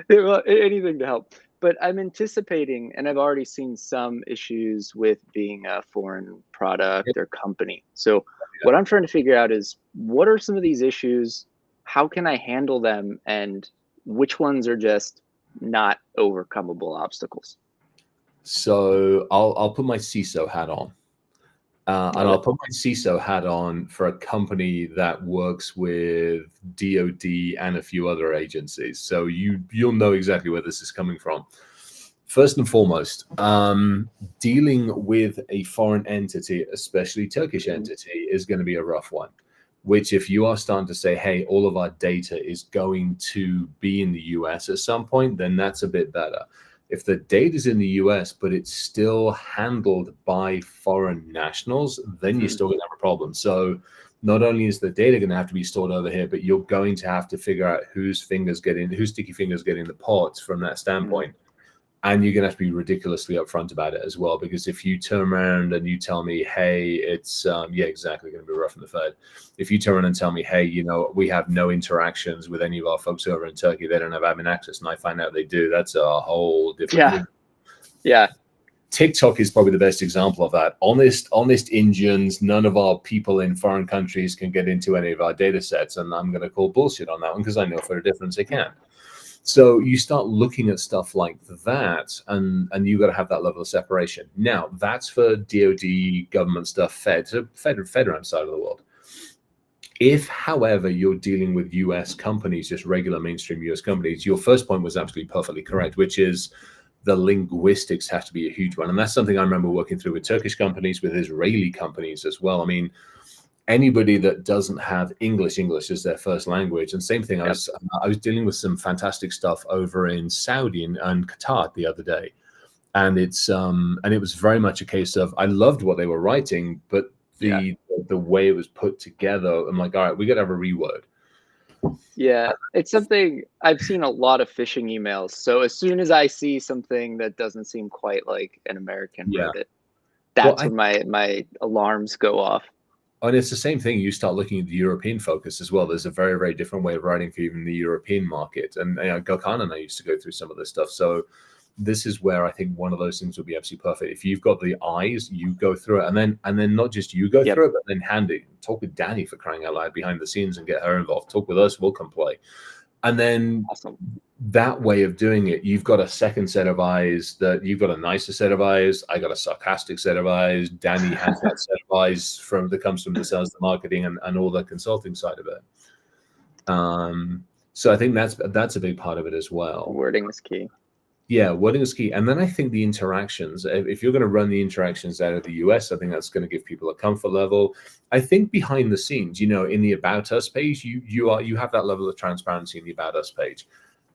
Well, anything to help. But I'm anticipating, and I've already seen some issues with being a foreign product or company. So what I'm trying to figure out is, what are some of these issues? How can I handle them? And which ones are just not overcomable obstacles? So I'll put my CISO hat on. And I'll put my CISO hat on for a company that works with DoD and a few other agencies. So you'll know exactly where this is coming from. First and foremost, dealing with a foreign entity, especially Turkish entity, is going to be a rough one. Which, if you are starting to say, hey, all of our data is going to be in the US at some point, then that's a bit better. If the data is in the US, but it's still handled by foreign nationals, then you're still going to have a problem. So not only is the data going to have to be stored over here, but you're going to have to figure out whose sticky fingers get in the pots from that standpoint. And you're going to have to be ridiculously upfront about it as well, because if you turn around and you tell me, hey, it's, exactly, going to be rough in the Fed. If you turn around and tell me, hey, we have no interactions with any of our folks over in Turkey, they don't have admin access, and I find out they do, that's a whole different. Yeah. TikTok is probably the best example of that. Honest Indians, none of our people in foreign countries can get into any of our data sets, and I'm going to call bullshit on that one because I know for a difference they can. So you start looking at stuff like that, and you got to have that level of separation. Now, that's for DoD government stuff, FedRAMP side of the world. If, however, you're dealing with US companies, just regular mainstream US companies, your first point was absolutely perfectly correct, which is the linguistics have to be a huge one. And that's something I remember working through with Turkish companies, with Israeli companies as well. I mean, anybody that doesn't have English as their first language. And same thing, I was dealing with some fantastic stuff over in Saudi and Qatar the other day. And it was very much a case of, I loved what they were writing, but the the way it was put together, I'm like, all right, we got to have a reword. Yeah, it's something I've seen a lot of phishing emails. So as soon as I see something that doesn't seem quite like an American Yeah. wrote it, that's when my alarms go off. And it's the same thing. You start looking at the European focus as well. There's a very, very different way of writing for even the European market. And Gokhan and I used to go through some of this stuff. So this is where I think one of those things would be absolutely perfect. If you've got the eyes, you go through it, and then not just you go through it, but then hand it. Talk with Danny, for crying out loud, behind the scenes, and get her involved. Talk with us, we'll come play. And then that way of doing it, you've got a second set of eyes, that you've got a nicer set of eyes. I got a sarcastic set of eyes. Danny has that set of eyes that comes from the sales, the marketing, and all the consulting side of it. So I think that's a big part of it as well. Wording is key. Yeah, wording is key. And then I think the interactions, if you're going to run the interactions out of the US, I think that's going to give people a comfort level. I think behind the scenes, in the About Us page, you have that level of transparency in the About Us page.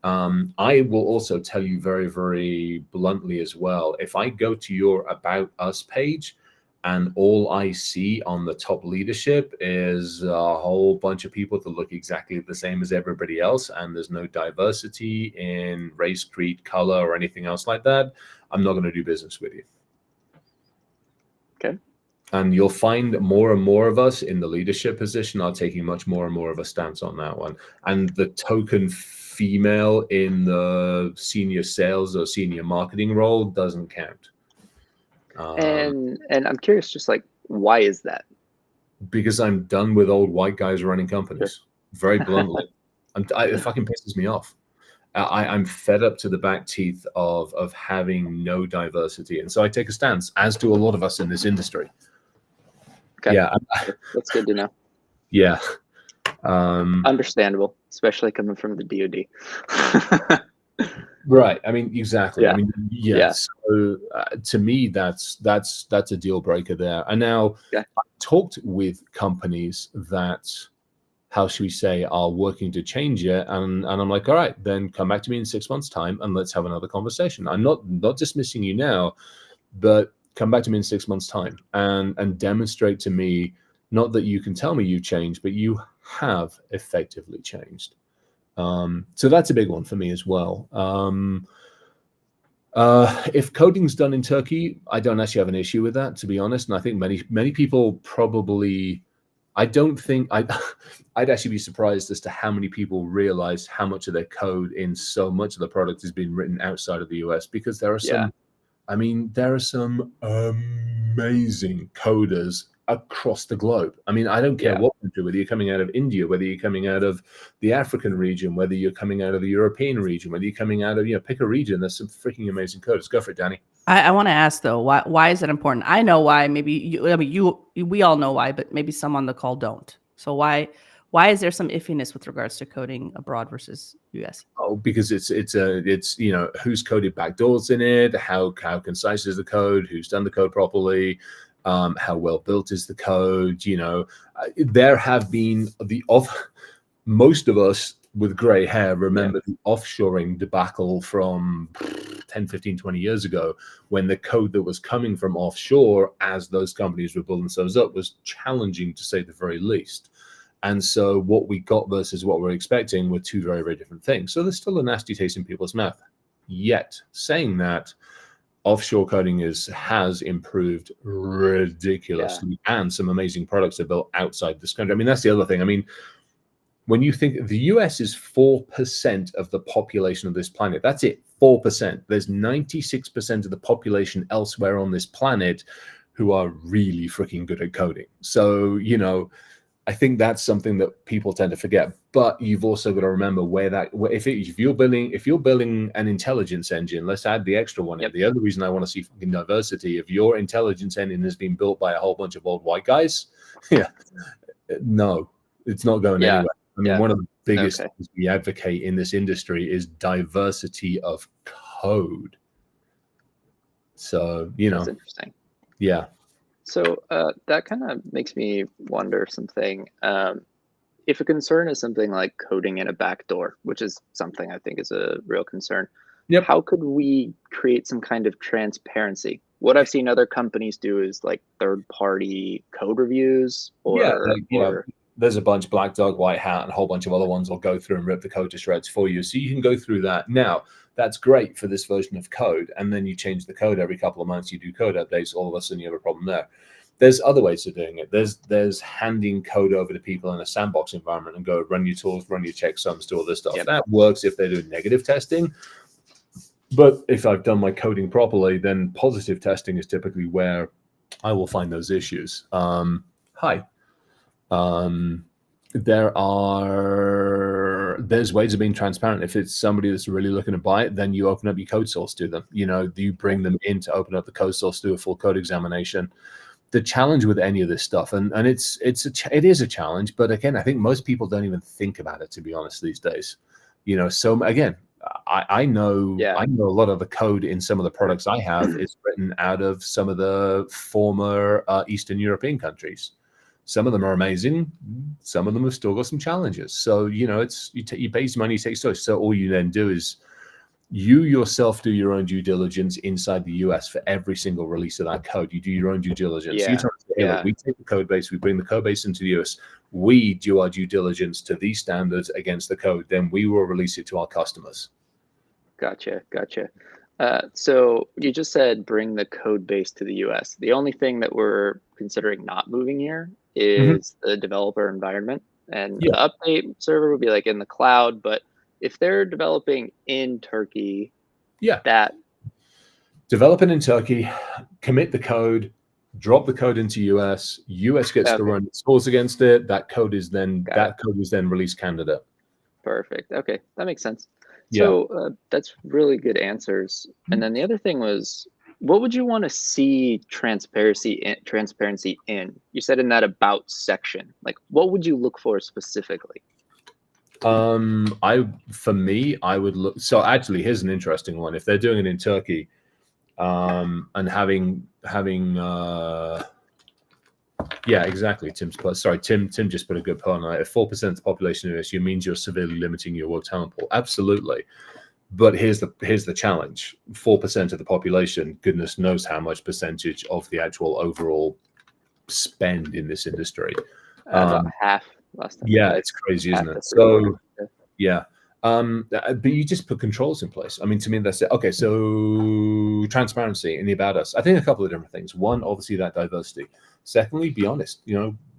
I will also tell you very, very bluntly as well, if I go to your About Us page and all I see on the top leadership is a whole bunch of people that look exactly the same as everybody else, and there's no diversity in race, creed, color, or anything else like that, I'm not going to do business with you. Okay. And you'll find more and more of us in the leadership position are taking much more and more of a stance on that one. And the token female in the senior sales or senior marketing role doesn't count. And I'm curious, just like, why is that? Because I'm done with old white guys running companies. Very bluntly, it fucking pisses me off. I'm fed up to the back teeth of having no diversity, and so I take a stance, as do a lot of us in this industry. Okay. Yeah, that's good to know. Yeah, understandable, especially coming from the DoD. Right. I mean, exactly. Yeah. I mean, yes. Yeah. So to me, that's a deal breaker there. And now I've talked with companies that, how should we say, are working to change it, and I'm like, all right, then come back to me in 6 months' time and let's have another conversation. I'm not dismissing you now, but come back to me in 6 months' time and demonstrate to me, not that you can tell me you've changed, but you have effectively changed. So that's a big one for me as well. If coding's done in Turkey, I don't actually have an issue with that, to be honest. And I think many people probably, I'd actually be surprised as to how many people realize how much of their code in so much of the product has been written outside of the US, because there are some, there are some amazing coders across the globe. I mean, I don't care what country, whether you're coming out of India, whether you're coming out of the African region, whether you're coming out of the European region, whether you're coming out of, pick a region, there's some freaking amazing coders. Go for it, Danny. I want to ask though, why is it important? I know why, maybe we all know why, but maybe some on the call don't. So why is there some iffiness with regards to coding abroad versus US? Oh, because it's who's coded backdoors in it, how concise is the code, who's done the code properly, how well built is the code. There have been most of us with gray hair remember the offshoring debacle from 10, 15, 20 years ago, when the code that was coming from offshore, as those companies were building themselves up, was challenging, to say the very least. And so what we got versus what we're expecting were two very, very different things. So there's still a nasty taste in people's mouth. Yet, saying that, offshore coding has improved ridiculously, and some amazing products are built outside this country. I mean, that's the other thing. I mean, when you think the US is 4% of the population of this planet, that's it, 4%. There's 96% of the population elsewhere on this planet who are really freaking good at coding. So, I think that's something that people tend to forget. But you've also got to remember if you're building an intelligence engine, let's add the extra one. The other reason I want to see fucking diversity, if your intelligence engine has been built by a whole bunch of old white guys, no, it's not going anywhere. I mean, one of the biggest things we advocate in this industry is diversity of code. So, That's interesting. Yeah. So that kind of makes me wonder something. If a concern is something like coding in a backdoor, which is something I think is a real concern, how could we create some kind of transparency what I've seen other companies do is like third-party code reviews, or there's a bunch, Black Dog, White Hat, and a whole bunch of other ones will go through and rip the code to shreds for you. So you can go through that. Now, that's great for this version of code. And then you change the code every couple of months. You do code updates. All of a sudden, you have a problem there. There's other ways of doing it. There's handing code over to people in a sandbox environment and go run your tools, run your checksums, do all this stuff. Yep. That works if they're doing negative testing. But if I've done my coding properly, then positive testing is typically where I will find those issues. There's ways of being transparent. If it's somebody that's really looking to buy it, then you open up your code source to them. You bring them in to open up the code source, do a full code examination. The challenge with any of this stuff, and it is a challenge, but again, I think most people don't even think about it, to be honest, these days. So again, I know a lot of the code in some of the products I have is written out of some of the former Eastern European countries. Some of them are amazing. Some of them have still got some challenges. So, you pay some money, you take storage. So all you then do is you yourself do your own due diligence inside the US for every single release of that code. You do your own due diligence. Yeah. So you try to say, hey, look, we take the code base, we bring the code base into the US. We do our due diligence to these standards against the code. Then we will release it to our customers. Gotcha. So you just said bring the code base to the US. The only thing that we're considering not moving here is the developer environment, and the update server would be like in the cloud. But if they're developing in Turkey, developing in Turkey, commit the code, drop the code into US gets to run scores against it. That code is then release candidate. Perfect. Okay, that makes sense. So that's really good answers. And then the other thing was, what would you want to see transparency in? You said in that about section. Like, what would you look for specifically? I would look. So actually, here's an interesting one. If they're doing it in Turkey, and having exactly. Tim just put a good point on it. If 4% of the population of the issue means you're severely limiting your world talent pool. Absolutely. But here's the challenge. 4% of the population, goodness knows how much percentage of the actual overall spend in this industry. About half last time. Yeah, it's crazy, isn't it? So but you just put controls in place. I mean, to me, that's it. Okay, so transparency in the about us. I think a couple of different things. One, obviously that diversity. Secondly, be honest.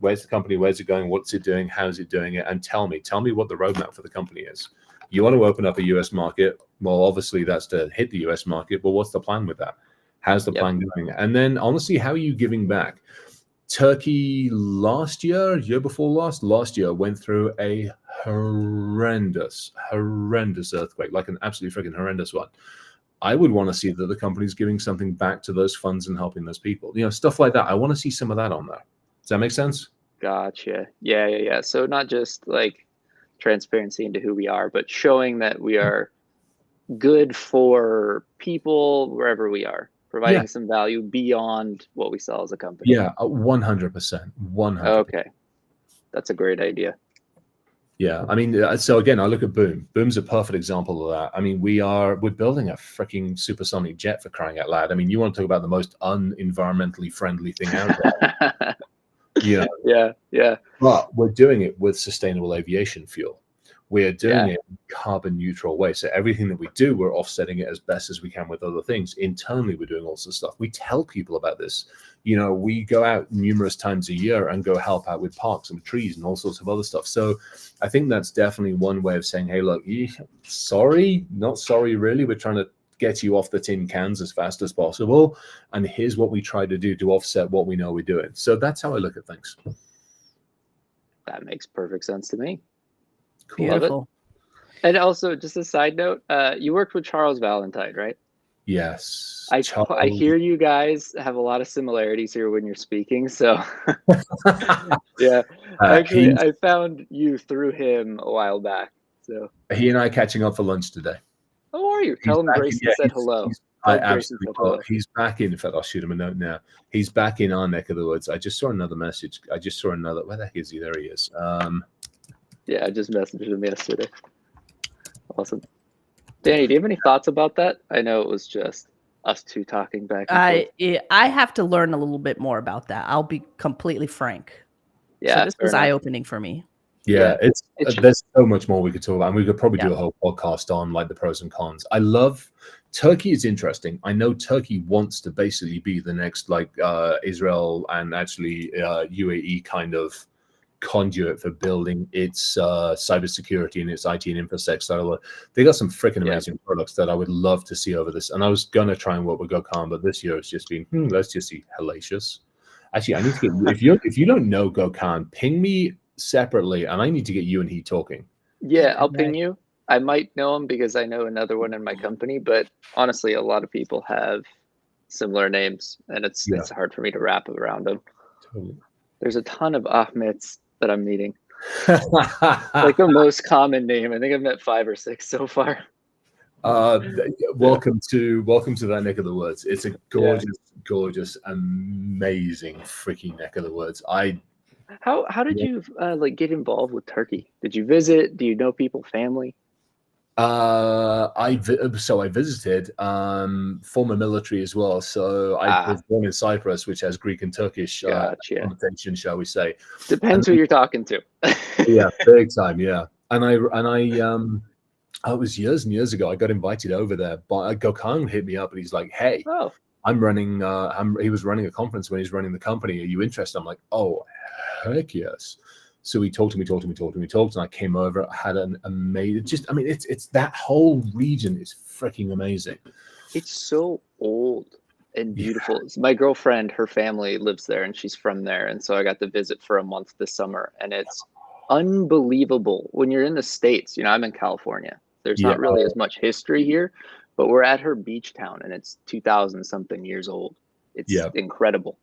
Where's the company? Where's it going? What's it doing? How's it doing it? And tell me what the roadmap for the company is. You want to open up a US market. Well, obviously that's to hit the US market, but what's the plan with that? How's the plan going? And then honestly, how are you giving back? Turkey last year before last year went through a horrendous earthquake, like an absolutely freaking horrendous one. I would want to see that the company's giving something back to those funds and helping those people. Stuff like that. I want to see some of that on there. Does that make sense? Gotcha. Yeah. So not just like transparency into who we are, but showing that we are good for people wherever we are, providing some value beyond what we sell as a company. Yeah, 100%. 100%. Okay. That's a great idea. Yeah, I mean, so again, I look at Boom. Boom's a perfect example of that. I mean, we're building a freaking supersonic jet, for crying out loud. I mean, you want to talk about the most unenvironmentally friendly thing out there. Yeah. But we're doing it with sustainable aviation fuel. We are doing it in carbon neutral way. So everything that we do, we're offsetting it as best as we can with other things. Internally, we're doing all sorts of stuff. We tell people about this. We go out numerous times a year and go help out with parks and trees and all sorts of other stuff. So I think that's definitely one way of saying, hey, look, sorry, not sorry, really. We're trying to get you off the tin cans as fast as possible. And here's what we try to do to offset what we know we're doing. So that's how I look at things. That makes perfect sense to me. Cool. Beautiful. And also, just a side note, you worked with Charles Valentine, right? Yes. I hear you guys have a lot of similarities here when you're speaking. So, yeah. Actually, I found you through him a while back. So he and I are catching up for lunch today. How are you? Tell him Grayson said hello. I absolutely will. He's back in. In fact, I'll shoot him a note now. He's back in our neck of the woods. I just saw another message. Where the heck is he? There he is. Yeah, I just messaged him yesterday. Awesome. Danny, do you have any thoughts about that? I know it was just us two talking back and forth. I have to learn a little bit more about that. I'll be completely frank. Yeah, So this was eye-opening for me. Yeah, it's there's so much more we could talk about, and we could probably Yeah. do a whole podcast on like the pros and cons. I love Turkey is interesting. I know Turkey wants to basically be the next like Israel and actually UAE kind of conduit for building its cybersecurity and its IT and infosec. So they got some freaking amazing products that I would love to see over this. And I was gonna try and work with Gokhan, but this year it's just been let's just see hellacious. Actually, I need to get if you don't know Gokhan, ping me separately, and I need to get you and he talking. Yeah, I'll ping you. I might know him because I know another one in my company, but honestly, a lot of people have similar names, and it's hard for me to wrap around them. Totally. There's a ton of Ahmeds that I'm meeting. Like the most common name. I think I've met 5 or 6 so far. Welcome to that neck of the woods. It's a gorgeous, amazing freaking neck of the woods. How did you like get involved with Turkey? Did you visit? Do you know people, family? I visited former military as well. So I was born in Cyprus, which has Greek and Turkish connotation, shall we say? Depends who you're talking to. Yeah, big time. Yeah, and it was years and years ago. I got invited over there, but Gokhan hit me up and he's like, "Hey, I'm running." He was running a conference when he's running the company. Are you interested? I'm like, "Oh, heck yes." So he talked to me, and I came over. I had an amazing. It's that whole region is freaking amazing. It's so old and beautiful. Yeah. My girlfriend, her family lives there, and she's from there, and so I got to visit for a month this summer, and it's unbelievable. When you're in the States, I'm in California. There's not really as much history here, but we're at her beach town, and it's 2,000 something years old. It's incredible.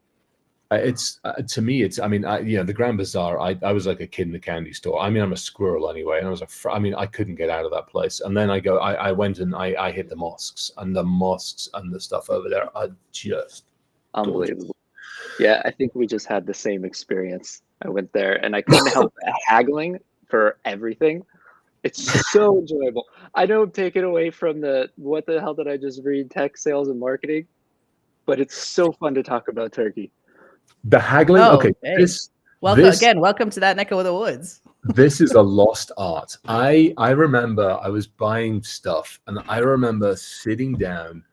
It's to me, it's the Grand Bazaar. I was like a kid in the candy store. I'm a squirrel anyway, and I couldn't get out of that place. And then I went and I hit the mosques, and the stuff over there are just unbelievable. Gorgeous. Yeah, I think we just had the same experience. I went there and I couldn't help haggling for everything. It's so enjoyable. I know I'm taking away from what the hell did I just read? Tech, sales, and marketing, but it's so fun to talk about Turkey. The haggling. Okay, welcome to that neck of the woods. This is a lost art. I remember I was buying stuff, and I remember sitting down,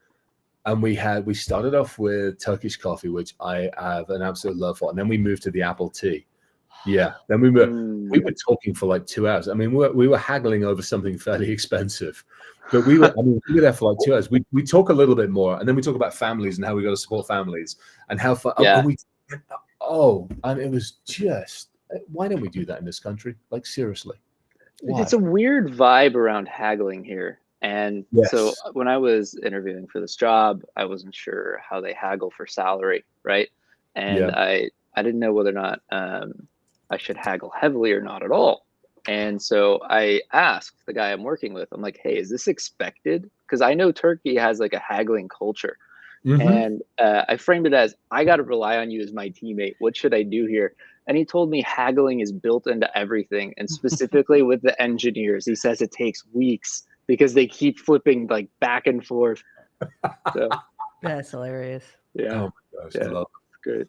and we started off with Turkish coffee, which I have an absolute love for, and then we moved to the apple tea. Yeah, then we were talking for like 2 hours. I mean, we were haggling over something fairly expensive, but we were there for like 2 hours. We talk a little bit more, and then we talk about families and how we got to support families and how far. Yeah. And it was just, why don't we do that in this country? Like, seriously. Why? It's a weird vibe around haggling here. And so when I was interviewing for this job, I wasn't sure how they haggle for salary, right? And I didn't know whether or not I should haggle heavily or not at all. And so I asked the guy I'm working with, I'm like, hey, is this expected? Because I know Turkey has like a haggling culture. Mm-hmm. And I framed it as, I got to rely on you as my teammate. What should I do here? And he told me haggling is built into everything. And specifically with the engineers, he says it takes weeks because they keep flipping like back and forth. So that's hilarious. Yeah. Oh my gosh. I love it. Good.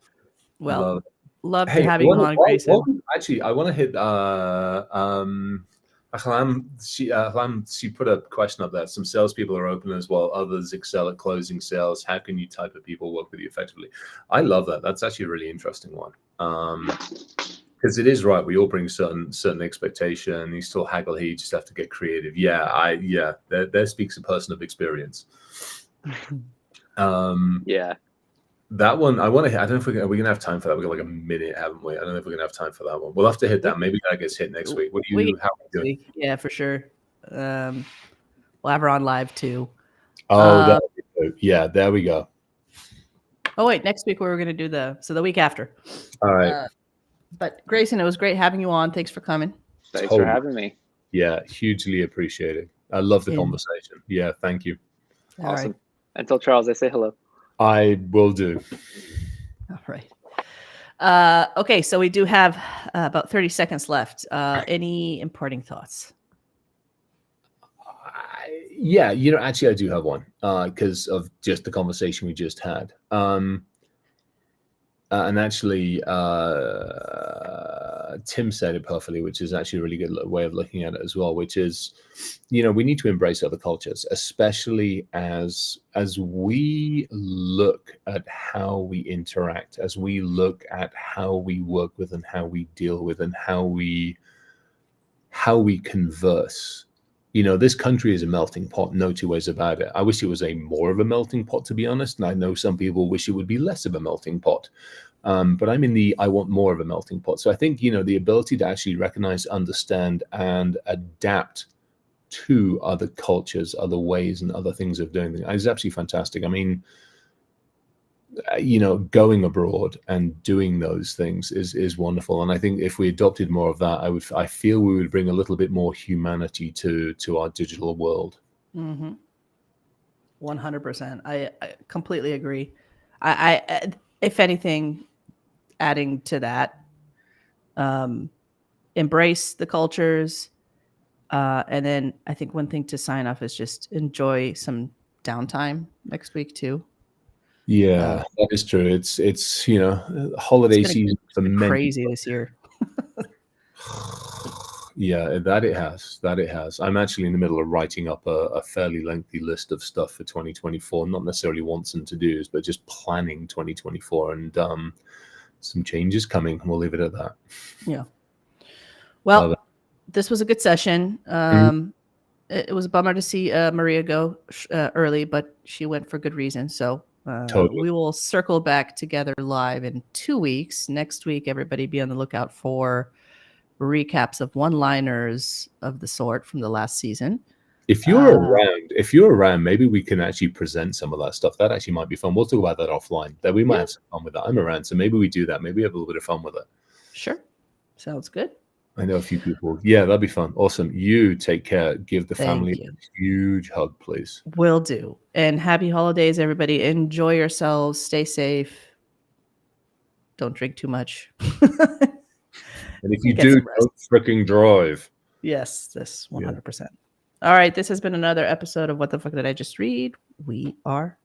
Well, love having you on, Grayson. Actually, I want to hit she put a question up there. Some salespeople are open as well. Others excel at closing sales. How can you type of people work with you effectively? I love that. That's actually a really interesting one. Because it is right. We all bring certain expectation. You still haggle here. You just have to get creative. There speaks a person of experience. That one, I don't know if are we gonna have time for that. We got like a minute, haven't we? I don't know if we're gonna have time for that one. We'll have to hit that. Maybe that gets hit next week. How are you doing? Yeah, for sure. We'll have her on live too. Oh, yeah, there we go. Oh wait, next week we're gonna do the week after. All right. But Grayson, it was great having you on. Thanks for coming. Thanks for having me. Yeah, hugely appreciated. I love the conversation. Yeah, thank you. Awesome. And tell Charles I say hello. I will do. All right. Okay, so we do have about 30 seconds left. Any imparting thoughts? Yeah, actually, I do have one because of just the conversation we just had. And actually, Tim said it perfectly, which is actually a really good way of looking at it as well, which is, we need to embrace other cultures, especially as we look at how we interact, as we look at how we work with and how we deal with and how we converse. This country is a melting pot, no two ways about it. I wish it was more of a melting pot, to be honest. And I know some people wish it would be less of a melting pot. But I'm in I want more of a melting pot. So I think, the ability to actually recognize, understand, and adapt to other cultures, other ways, and other things of doing things is absolutely fantastic. I mean, going abroad and doing those things is wonderful. And I think if we adopted more of that, I feel we would bring a little bit more humanity to our digital world. 100%. I completely agree. I if anything, adding to that, embrace the cultures. And then I think one thing to sign off is just enjoy some downtime next week too. Yeah, that is true. It's holiday season for many. Crazy this year. Yeah, that it has. I'm actually in the middle of writing up a fairly lengthy list of stuff for 2024, not necessarily wants and to-dos, but just planning 2024, and some changes coming. We'll leave it at that. Yeah. Well, this was a good session. It was a bummer to see Maria go early, but she went for good reason. So Totally. We will circle back together live in 2 weeks. Next week, everybody be on the lookout for recaps of one-liners of the sort from the last season. If you're around, maybe we can actually present some of that stuff. That actually might be fun. We'll talk about that offline. That we might have some fun with that. I'm around, so maybe we do that. Maybe we have a little bit of fun with it. Sure. Sounds good. I know a few people. Yeah, that'd be fun. Awesome. You take care. Give the family you. a huge hug, please. Will do. And happy holidays, everybody. Enjoy yourselves. Stay safe. Don't drink too much. And if you do, don't freaking drive. Yes, this 100%. All right. This has been another episode of What the Fuck Did I Just Read? We are